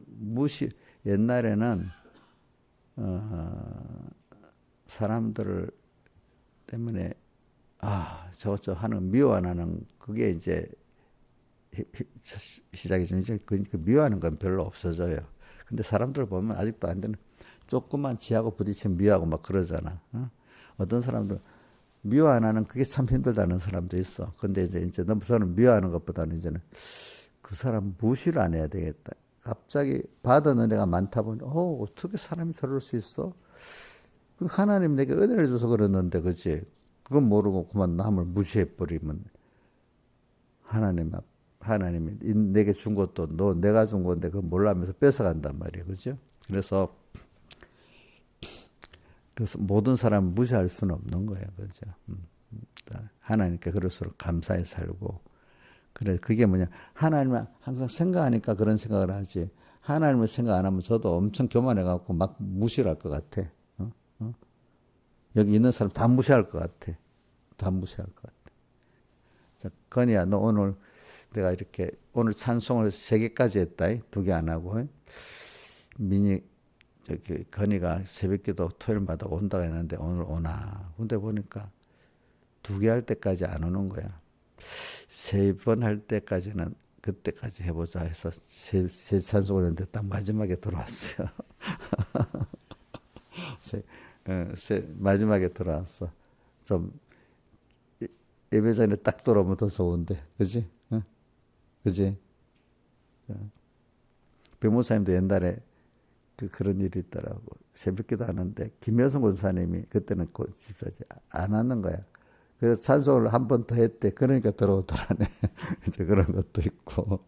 옛날에는 사람들을 때문에 저거 하는 미워하는 그게 이제 시작이죠. 이제 그 미워하는 건 별로 없어져요. 근데 사람들 보면 아직도 안 되는 조금만 지하고 부딪히면 미워하고 막 그러잖아. 어떤 사람들 미워 안 하는 그게 참 힘들다는 사람도 있어. 근데 이제 저는 미워하는 것보다는 이제는 그 사람 무시를 안 해야 되겠다. 갑자기 받은 은혜가 많다 보니 어떻게 사람이 저럴 수 있어? 하나님 내게 은혜를 줘서 그랬는데 그치? 그건 모르고 그만 남을 무시해 버리면 하나님이 내게 준 것도 내가 준 건데 그거 몰라면서 뺏어간단 말이에요. 그죠? 그래서 모든 사람을 무시할 수는 없는 거예요. 그죠? 하나님께 그럴수록 감사히 살고. 그래, 그게 뭐냐. 하나님을 항상 생각하니까 그런 생각을 하지. 하나님을 생각 안 하면 저도 엄청 교만해갖고 막 무시를 할 것 같아. 여기 있는 사람 다 무시할 것 같아. 다 무시할 것 같아. 자, 건이야, 너 오늘 내가 이렇게 오늘 찬송을 3개까지 했다. 2개 안 하고. 건이가 새벽기도 토요일마다 온다고 했는데 오늘 오나. 근데 보니까 2개 할 때까지 안 오는 거야. 3번 할 때까지는 그때까지 해보자 해서 세 찬송을 했는데 딱 마지막에 들어왔어요. 마지막에 들어왔어. 좀 예배 전에 딱 들어오면 더 좋은데, 그지? 그지? 변호사님도 옛날에 그런 일이 있더라고. 새벽기도 하는데 김여성 권사님이 그때는 집사지 안 하는 거야. 그래서 찬송을 한 번 더 했대. 그러니까 들어오더라네. 이제 그런 것도 있고.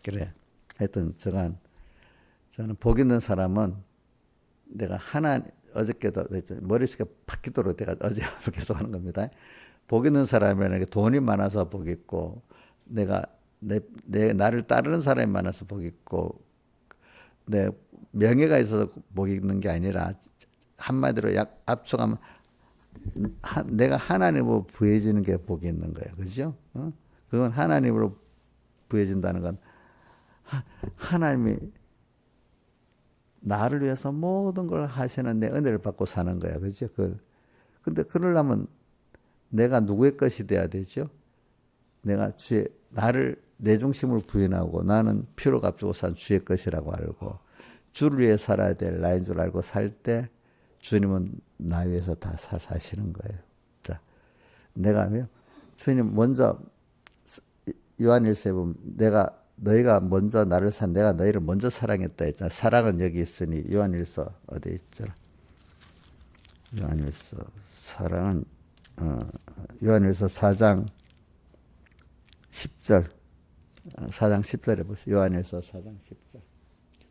그래. 하여튼 저간 저는 복 있는 사람은 내가 어저께도 머릿속에 팍 끼도록 내가 어제 계속 하는 겁니다. 복 있는 사람이라는 게 돈이 많아서 복 있고, 내가 나를 따르는 사람이 많아서 복 있고, 내 명예가 있어서 복 있는 게 아니라, 한마디로 압축하면 내가 하나님으로 부해지는 게 복이 있는 거예요. 그죠? 그건 하나님으로 부해진다는 건 하나님이 나를 위해서 모든 걸 하시는 내 은혜를 받고 사는 거야. 그죠? 근데 그러려면 내가 누구의 것이 돼야 되죠? 내가 나를 내 중심을 부인하고 나는 피로 값주고 산 주의 것이라고 알고 주를 위해 살아야 될 나인 줄 알고 살 때 주님은 나 위해서 다 사시는 거예요. 자, 주님 먼저 요한일서에 보면 너희가 먼저 나를 내가 너희를 먼저 사랑했다 했잖아. 사랑은 여기 있으니 요한일서 어디 있잖아. 요한일서 사랑은 요한일서 4장 10절 4장 10절에 보세요. 요한일서 4장 10절.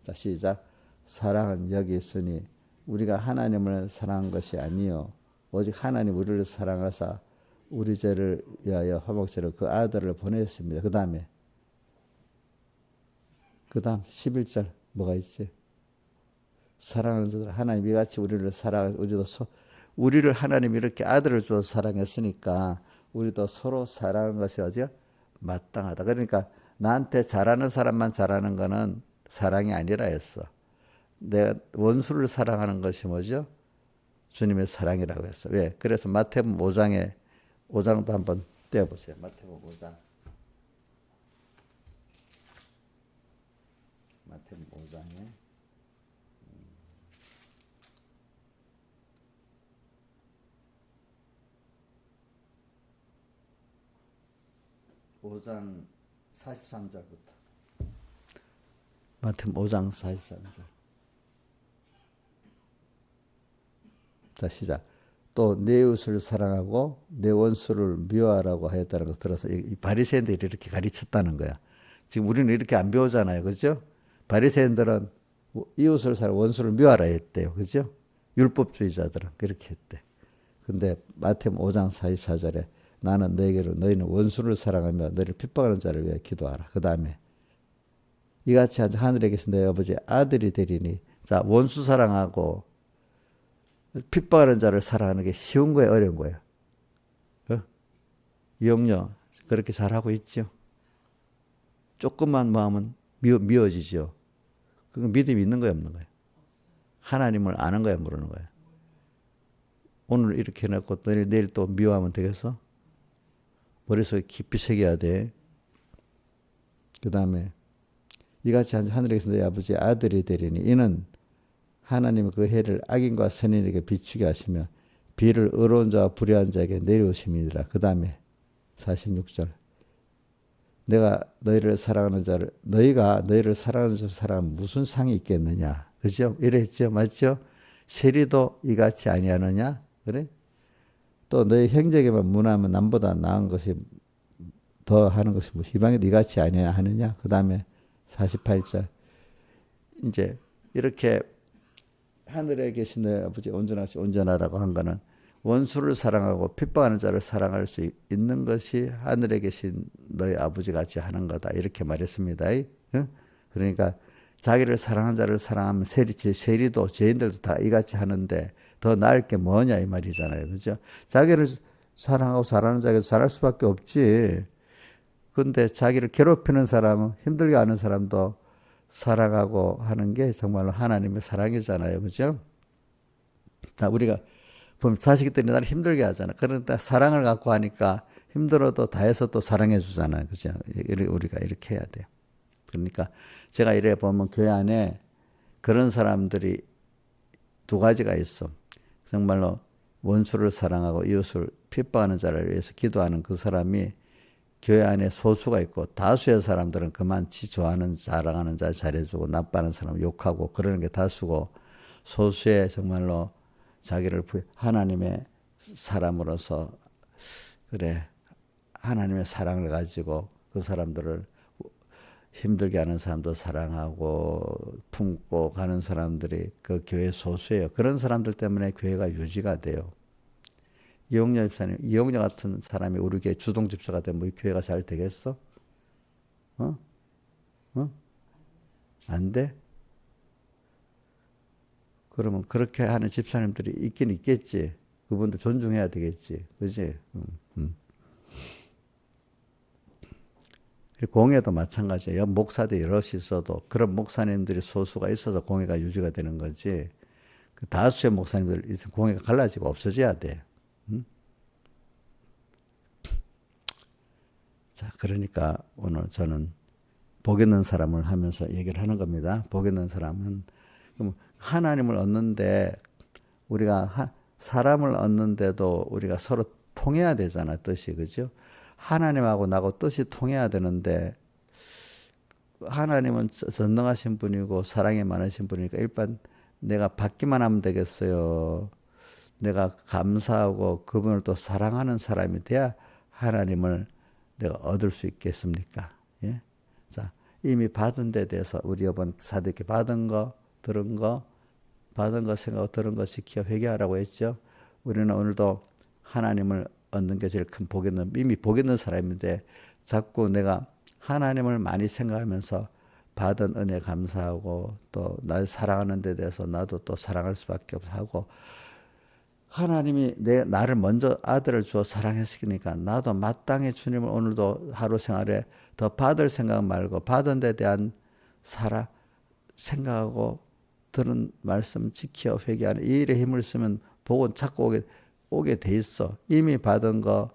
자, 시작. 사랑은 여기 있으니 우리가 하나님을 사랑한 것이 아니요 오직 하나님 우리를 사랑하사 우리 죄를 위하여 화목제로 그 아들을 보내셨습니다. 그 다음 11절 뭐가 있지? 사랑하는 자들 하나님 이같이 우리를 우리를 하나님이 이렇게 아들을 주어 사랑했으니까 우리도 서로 사랑하는 것이 어디야? 마땅하다. 그러니까 나한테 잘하는 사람만 잘하는 거는 사랑이 아니라 했어. 내가 원수를 사랑하는 것이 뭐죠? 주님의 사랑이라고 했어. 왜? 그래서 마태복음 5장도 한번 떼어보세요. 마태복음 5장. 마태복음 5장에 5장 43절부터. 마태복음 5장 43절. 자, 시작. 또 내 이웃을 사랑하고 내 원수를 미워하라고 하였다는 거 들어서 이 바리새인들이 이렇게 가르쳤다는 거야. 지금 우리는 이렇게 안 배우잖아요. 그죠? 바리새인들은 이웃을 사랑하고 원수를 미워하라 했대요. 그죠? 율법주의자들은 그렇게 했대. 근데 마태복음 5장 44절에 나는 너에게로 너희는 원수를 사랑하며 너희를 핍박하는 자를 위해 기도하라. 그 다음에 이같이 하늘에 계신 너희 아버지 아들이 되리니. 자, 원수 사랑하고 핍박하는 자를 사랑하는 게 쉬운 거예요, 어려운 거예요? 이용료 그렇게 잘하고 있죠? 조금만 뭐 하면 미워지죠? 그건 믿음이 있는 거예요, 없는 거예요? 하나님을 아는 거예요, 모르는 거예요? 오늘 이렇게 해놓고 내일 또 미워하면 되겠어? 머릿속에 깊이 새겨야 돼. 그 다음에 이같이 하늘에 계신 너희 아버지 아들이 되리니 이는 하나님의 그 해를 악인과 선인에게 비추게 하시며 비를 의로운 자와 불의한 자에게 내려오심이니라. 그 다음에 46절. 내가 너희를 사랑하는 자를 너희가 너희를 사랑하는 자를 사랑하면 무슨 상이 있겠느냐. 그죠? 이랬죠. 맞죠? 세리도 이같이 아니하느냐. 그래? 또 너희 형제에게만 문하면 남보다 나은 것이 더 하는 것이 뭐 이방에도 이같이 아니하느냐. 그 다음에 48절. 이제 이렇게 하늘에 계신 너희 아버지 온전하라고 한 거는 원수를 사랑하고 핍박하는 자를 사랑할 수 있는 것이 하늘에 계신 너희 아버지 같이 하는 거다. 이렇게 말했습니다. 그러니까 자기를 사랑하는 자를 사랑하면 세리도 죄인들도 다 이같이 하는데 더 나을 게 뭐냐 이 말이잖아요. 그죠? 자기를 사랑하고 잘하는 자에게 잘할 수밖에 없지. 근데 자기를 괴롭히는 사람은 힘들게 하는 사람도 사랑하고 하는 게 정말로 하나님의 사랑이잖아요. 그죠? 우리가 보면 자식들이 나를 힘들게 하잖아. 그런데 사랑을 갖고 하니까 힘들어도 다 해서 또 사랑해 주잖아요. 그죠? 우리가 이렇게 해야 돼요. 그러니까 제가 이래 보면 교회 안에 그런 사람들이 두 가지가 있어. 정말로 원수를 사랑하고 이웃을 핍박하는 자를 위해서 기도하는 그 사람이 교회 안에 소수가 있고 다수의 사람들은 그만 지 좋아하는 자랑하는 자 잘해주고 나빠하는 사람 욕하고 그러는 게 다수고 소수의 정말로 자기를 하나님의 사람으로서 그래 하나님의 사랑을 가지고 그 사람들을 힘들게 하는 사람도 사랑하고 품고 가는 사람들이 그 교회 소수예요. 그런 사람들 때문에 교회가 유지가 돼요. 이용녀 집사님, 이용녀 같은 사람이 우리 교회 주동 집사가 되면 우리 교회가 잘 되겠어? 어? 어? 안 돼? 그러면 그렇게 하는 집사님들이 있긴 있겠지. 그분들 존중해야 되겠지. 그지? 공회도 마찬가지예요. 목사들이 여럿이 있어도 그런 목사님들이 소수가 있어서 공회가 유지가 되는 거지. 그 다수의 목사님들 있으면 공회가 갈라지고 없어져야 돼. 자, 그러니까 오늘 저는 복 있는 사람을 하면서 얘기를 하는 겁니다. 복 있는 사람은 하나님을 얻는데 우리가 사람을 얻는데도 우리가 서로 통해야 되잖아, 뜻이. 그죠? 하나님하고 나하고 뜻이 통해야 되는데 하나님은 전능하신 분이고 사랑이 많으신 분이니까 일단 내가 받기만 하면 되겠어요. 내가 감사하고 그분을 또 사랑하는 사람이 돼야 하나님을 내가 얻을 수 있겠습니까? 예? 자, 이미 받은 데 대해서 우리 이번 사도께 받은 거, 들은 거, 받은 거 생각하고 들은 거 지켜 회개하라고 했죠. 우리는 오늘도 하나님을 얻는 게 제일 큰 복 있는, 이미 복 있는 사람인데 자꾸 내가 하나님을 많이 생각하면서 받은 은혜 감사하고 또 날 사랑하는 데 대해서 나도 또 사랑할 수밖에 없고 하고 하나님이 나를 먼저 아들을 주어 사랑했으니까 나도 마땅히 주님을 오늘도 하루 생활에 더 받을 생각 말고 받은 데 대한 생각하고 들은 말씀 지켜 회개하는 이 일에 힘을 쓰면 복은 자꾸 오게 돼 있어. 이미 받은 거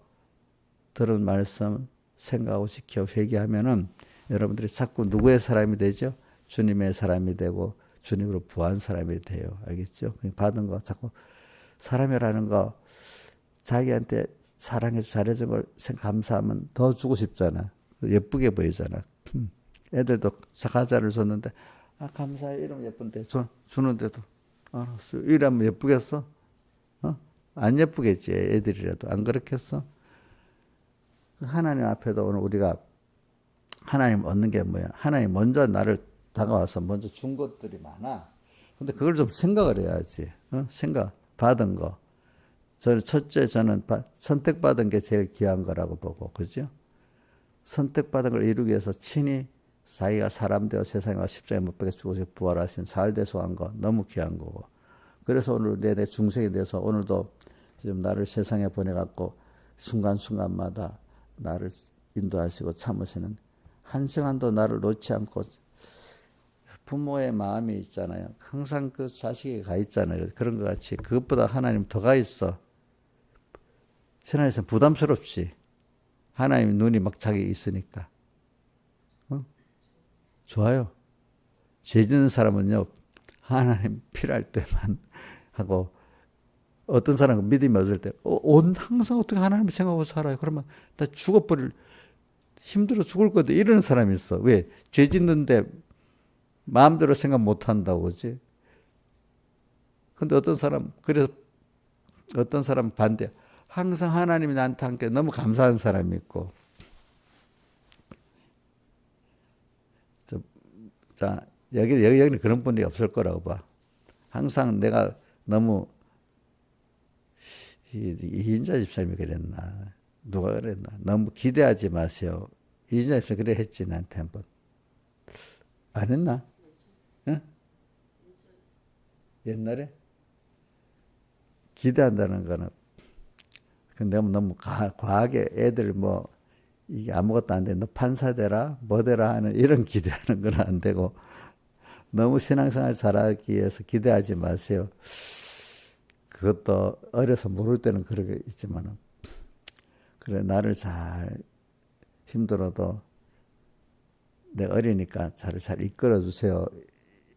들은 말씀 생각하고 지켜 회개하면은 여러분들이 자꾸 누구의 사람이 되죠? 주님의 사람이 되고 주님으로 부한 사람이 돼요. 알겠죠? 받은 거 자꾸 사람이라는 거 자기한테 사랑해서 잘해준 걸 감사하면 더 주고 싶잖아. 예쁘게 보이잖아. 애들도 과자를 줬는데 감사해 이러면 예쁜데 주는데도 알았어. 이러면 예쁘겠어? 안 예쁘겠지 애들이라도. 안 그렇겠어? 하나님 앞에도 오늘 우리가 하나님 얻는 게 뭐야? 하나님 먼저 나를 다가와서 먼저 준 것들이 많아. 근데 그걸 좀 생각을 해야지. 생각. 받은 거. 첫째 저는 선택받은 게 제일 귀한 거라고 보고, 그죠? 선택받은 걸 이루기 위해서 친히 자기가 사람 되어 세상에 와 십자가에 못 박혀 죽어서 부활하신 살대소한 거 너무 귀한 거고. 그래서 오늘 내 중생이 돼서 오늘도 지금 나를 세상에 보내갖고 순간순간마다 나를 인도하시고 참으시는 한순간도 나를 놓지 않고 부모의 마음이 있잖아요. 항상 그 자식이 가 있잖아요. 그런 것 같이 그것보다 하나님 더 가 있어. 신앙에서 부담스럽지. 하나님 눈이 막 자기 있으니까. 좋아요. 죄 짓는 사람은요. 하나님 필요할 때만 하고 어떤 사람은 믿음이 없을 때 항상 어떻게 하나님을 생각하고 살아요. 그러면 나 힘들어 죽을 건데 이러는 사람이 있어. 왜? 죄 짓는데 마음대로 생각 못 한다고, 그지? 근데 그래서 어떤 사람 반대. 항상 하나님이 나한테 함께 너무 감사한 사람이 있고. 자, 여기는 그런 분이 없을 거라고 봐. 항상 내가 너무, 이인자 집사님이 그랬나? 누가 그랬나? 너무 기대하지 마세요. 이인자 집사님이 그래 했지, 나한테 한번. 안 했나? 응? 옛날에? 기대한다는 거는 너무 과하게 애들 이게 아무것도 안 돼. 너 판사 되라, 뭐 되라 하는 이런 기대하는 건 안 되고 너무 신앙생활 잘하기 위해서 기대하지 마세요. 그것도 어려서 모를 때는 그렇게 있지만은 그래 나를 잘 힘들어도 내가 어리니까 잘 이끌어 주세요.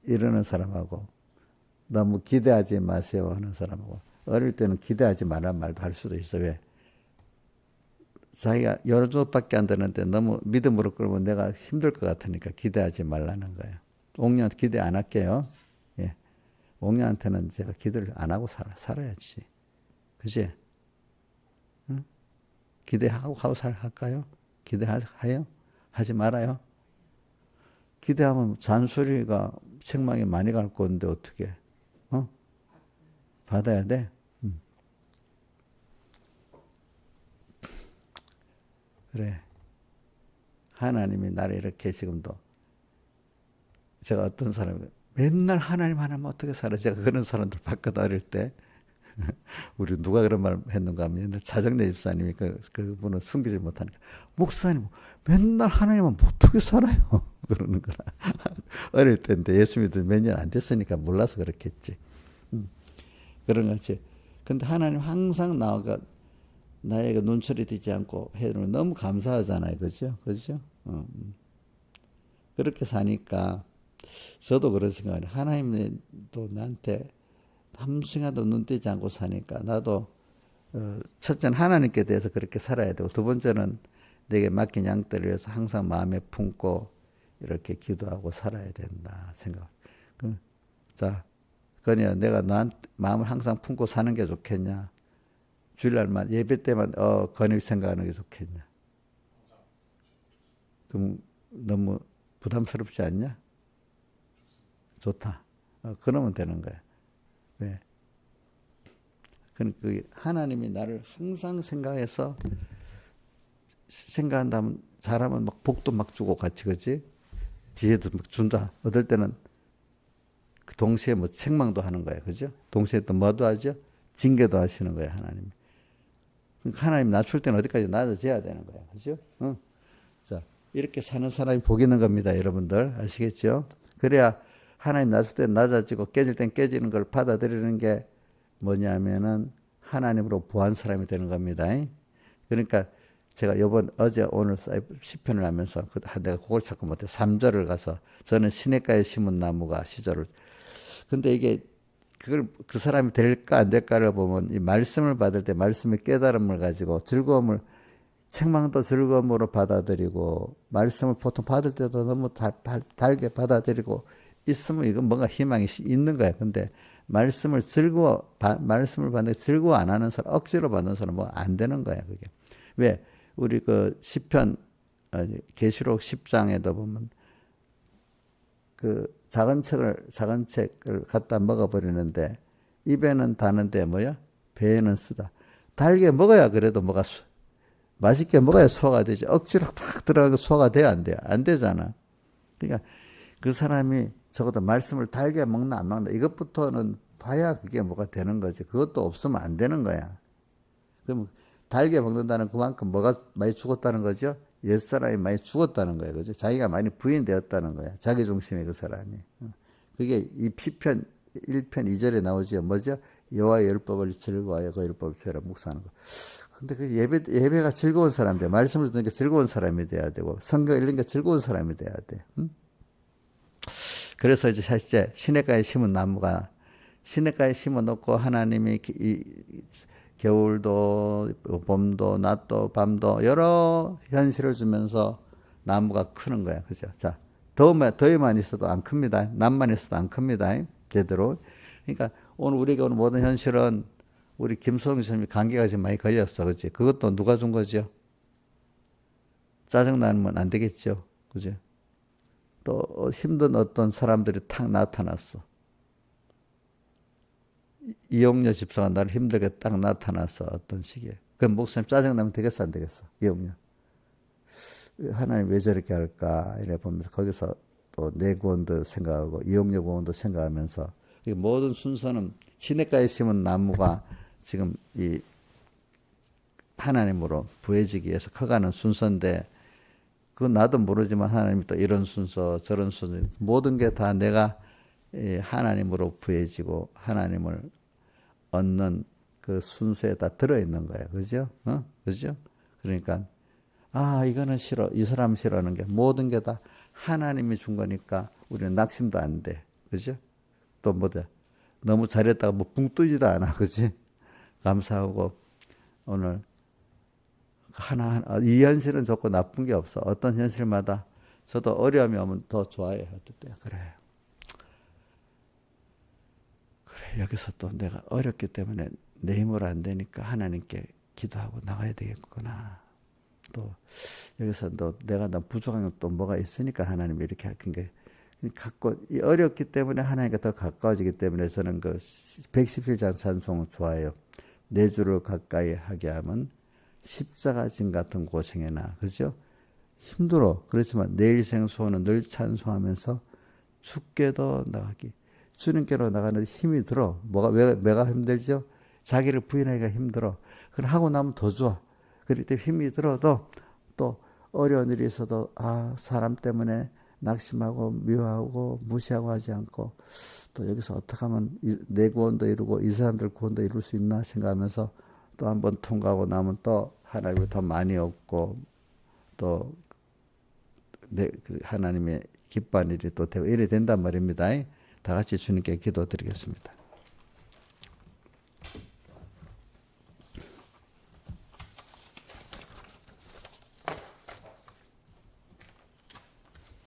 이러는 사람하고 너무 기대하지 마세요 하는 사람하고 어릴 때는 기대하지 말란 말도 할 수도 있어. 왜? 자기가 여러 조밖에 안 되는데 너무 믿음으로 끌면 내가 힘들 것 같으니까 기대하지 말라는 거예요. 옥녀한테 기대 안 할게요. 예. 옥녀한테는 제가 기대를 안 하고 살아야지. 그지? 응? 기대하고 할까요? 기대해요? 하지 말아요. 기대하면 잔소리가 책망이 많이 갈 건데 어떻게? 어? 받아야 돼. 그래. 하나님이 나를 이렇게 지금도 제가 어떤 사람이 맨날 하나님 하나님 어떻게 살아? 제가 그런 사람들 봤거든 어릴 때. 우리 누가 그런 말 했는가 하면 옛날 차정래 집사님이 그분은 숨기지 못하니까 목사님 맨날 하나님은 어떻게 살아요? 그러는 거라. 어릴 때인데 예수 믿은 몇 년 안 됐으니까 몰라서 그렇겠지. 그런 거지. 근데 하나님 항상 나가 나에게 눈초리 띄지 않고 해주면 너무 감사하잖아요. 그죠? 그죠? 그렇게 사니까 저도 그런 생각을 하나님도 나한테 한순간도 눈 띄지 않고 사니까 나도 첫째는 하나님께 대해서 그렇게 살아야 되고 두 번째는 내게 맡긴 양떼를 위해서 항상 마음에 품고 이렇게 기도하고 살아야 된다 생각. 자, 그러냐 내가 너한테 마음을 항상 품고 사는 게 좋겠냐? 주일날만 예배 때만 건일 생각하는 게 좋겠냐? 그럼 너무 부담스럽지 않냐? 좋다. 그러면 되는 거야. 왜? 그 하나님이 나를 항상 생각해서 생각한다면 잘하면 막 복도 막 주고 같이 그지? 지혜도 막 준다. 어떨 때는 동시에 뭐 책망도 하는 거야. 그죠? 동시에 또 뭐도 하죠? 징계도 하시는 거야, 하나님. 하나님 낮출 때는 어디까지 낮아져야 되는 거야. 그죠? 자, 이렇게 사는 사람이 복 있는 겁니다, 여러분들. 아시겠죠? 그래야 하나님 낮출 때는 낮아지고 깨질 땐 깨지는 걸 받아들이는 게 뭐냐면은 하나님으로 부한 사람이 되는 겁니다. 그러니까 제가 어제 오늘 시편을 하면서 내가 그걸 찾고 못해 3절을 가서 저는 시냇가에 심은 나무가 시절을 근데 이게 그걸 그 사람이 될까 안 될까를 보면 이 말씀을 받을 때 말씀의 깨달음을 가지고 즐거움을 책망도 즐거움으로 받아들이고 말씀을 보통 받을 때도 너무 달게 받아들이고 있으면 이건 뭔가 희망이 있는 거야. 근데 말씀을 받는 즐거워 안 하는 사람, 억지로 받는 사람 뭐 안 되는 거야, 그게. 왜? 우리 그 시편 계시록 10장에도 보면 그 작은 책을 갖다 먹어버리는데 입에는 다는데 뭐야? 배에는 쓰다. 달게 먹어야 그래도 뭐가 맛있게 먹어야 소화가 되지. 억지로 팍 들어가서 소화가 돼야 안 돼요? 안 되잖아. 그러니까 그 사람이 적어도 말씀을 달게 먹나 안 먹나 이것부터는 봐야 그게 뭐가 되는 거지. 그것도 없으면 안 되는 거야. 그럼 달게 먹는다는 그만큼 뭐가 많이 죽었다는 거죠? 옛사람이 많이 죽었다는 거예요. 그죠? 자기가 많이 부인되었다는 거야. 자기중심의 그 사람이. 그게 이 시편 1편 2절에 나오죠. 뭐죠? 여호와의 율법을 즐거워하여 그 율법을 죄라 묵상하는 거. 근데 그 예배가 즐거운 사람이 돼. 말씀을 듣는 게 즐거운 사람이 돼야 되고, 성경 읽는 게 즐거운 사람이 돼야 돼. 그래서 이제 실제 시냇가에 심은 나무가 시냇가에 심어 놓고 하나님이 겨울도 봄도 낮도 밤도 여러 현실을 주면서 나무가 크는 거야. 그죠? 자, 더위만 있어도 안 큽니다. 낮만 있어도 안 큽니다. 제대로. 그러니까 우리가 오늘 모든 현실은 우리 김소영 선생님이 감기가 지금 많이 걸렸어. 그치? 그것도 누가 준 거죠? 짜증나면 안 되겠죠. 그죠? 또 힘든 어떤 사람들이 탁 나타났어. 이용녀 집사가 나를 힘들게 딱 나타났어. 어떤 시기에. 그럼 목사님 짜증나면 되겠어 안 되겠어? 이용녀. 하나님 왜 저렇게 할까? 이래 보면서 거기서 또 내 구원도 생각하고 이용녀 구원도 생각하면서 모든 순서는 시냇가에 심은 나무가 지금 이 하나님으로 부해지기 위해서 커가는 순서인데 그건 나도 모르지만 하나님이 또 이런 순서 저런 순서 모든 게 다 내가 하나님으로 부해지고 하나님을 얻는 그 순서에 다 들어있는 거예요. 그죠? 그죠? 그러니까 이거는 싫어. 이 사람 싫어하는 게 모든 게 다 하나님이 준 거니까 우리는 낙심도 안 돼. 그죠? 또 뭐다. 너무 잘했다가 뭐 붕 뜨지도 않아. 그지? 감사하고 오늘 이 현실은 좋고 나쁜 게 없어. 어떤 현실마다 저도 어려움이 오면 더 좋아해요. 그래. 여기서 또 내가 어렵기 때문에 내 힘으로 안 되니까 하나님께 기도하고 나가야 되겠구나. 또 여기서 내가 부족한 건 또 뭐가 있으니까 하나님이 이렇게 하는 게 갖고 어렵기 때문에 하나님과 더 가까워지기 때문에 저는 그 117장 찬송 좋아해요. 내 주를 가까이 하게 하면 십자가 진 같은 고생에나 그죠? 힘들어. 그렇지만 내 일생 소원은 늘 찬송하면서 주께도 나가기. 주님께로 나가는 힘이 들어. 왜가 힘들죠? 자기를 부인하기가 힘들어. 그걸 하고 나면 더 좋아. 그럴 때 힘이 들어도 또 어려운 일이 있어도 사람 때문에 낙심하고 미워하고 무시하고 하지 않고 또 여기서 어떻게 하면 내 구원도 이루고 이 사람들 구원도 이룰 수 있나 생각하면서 또 한번 통과하고 나면 또 하나님을 더 많이 얻고 또 하나님의 기뻐하는 일이 또 되고 이래 된단 말입니다. 다 같이 주님께 기도드리겠습니다.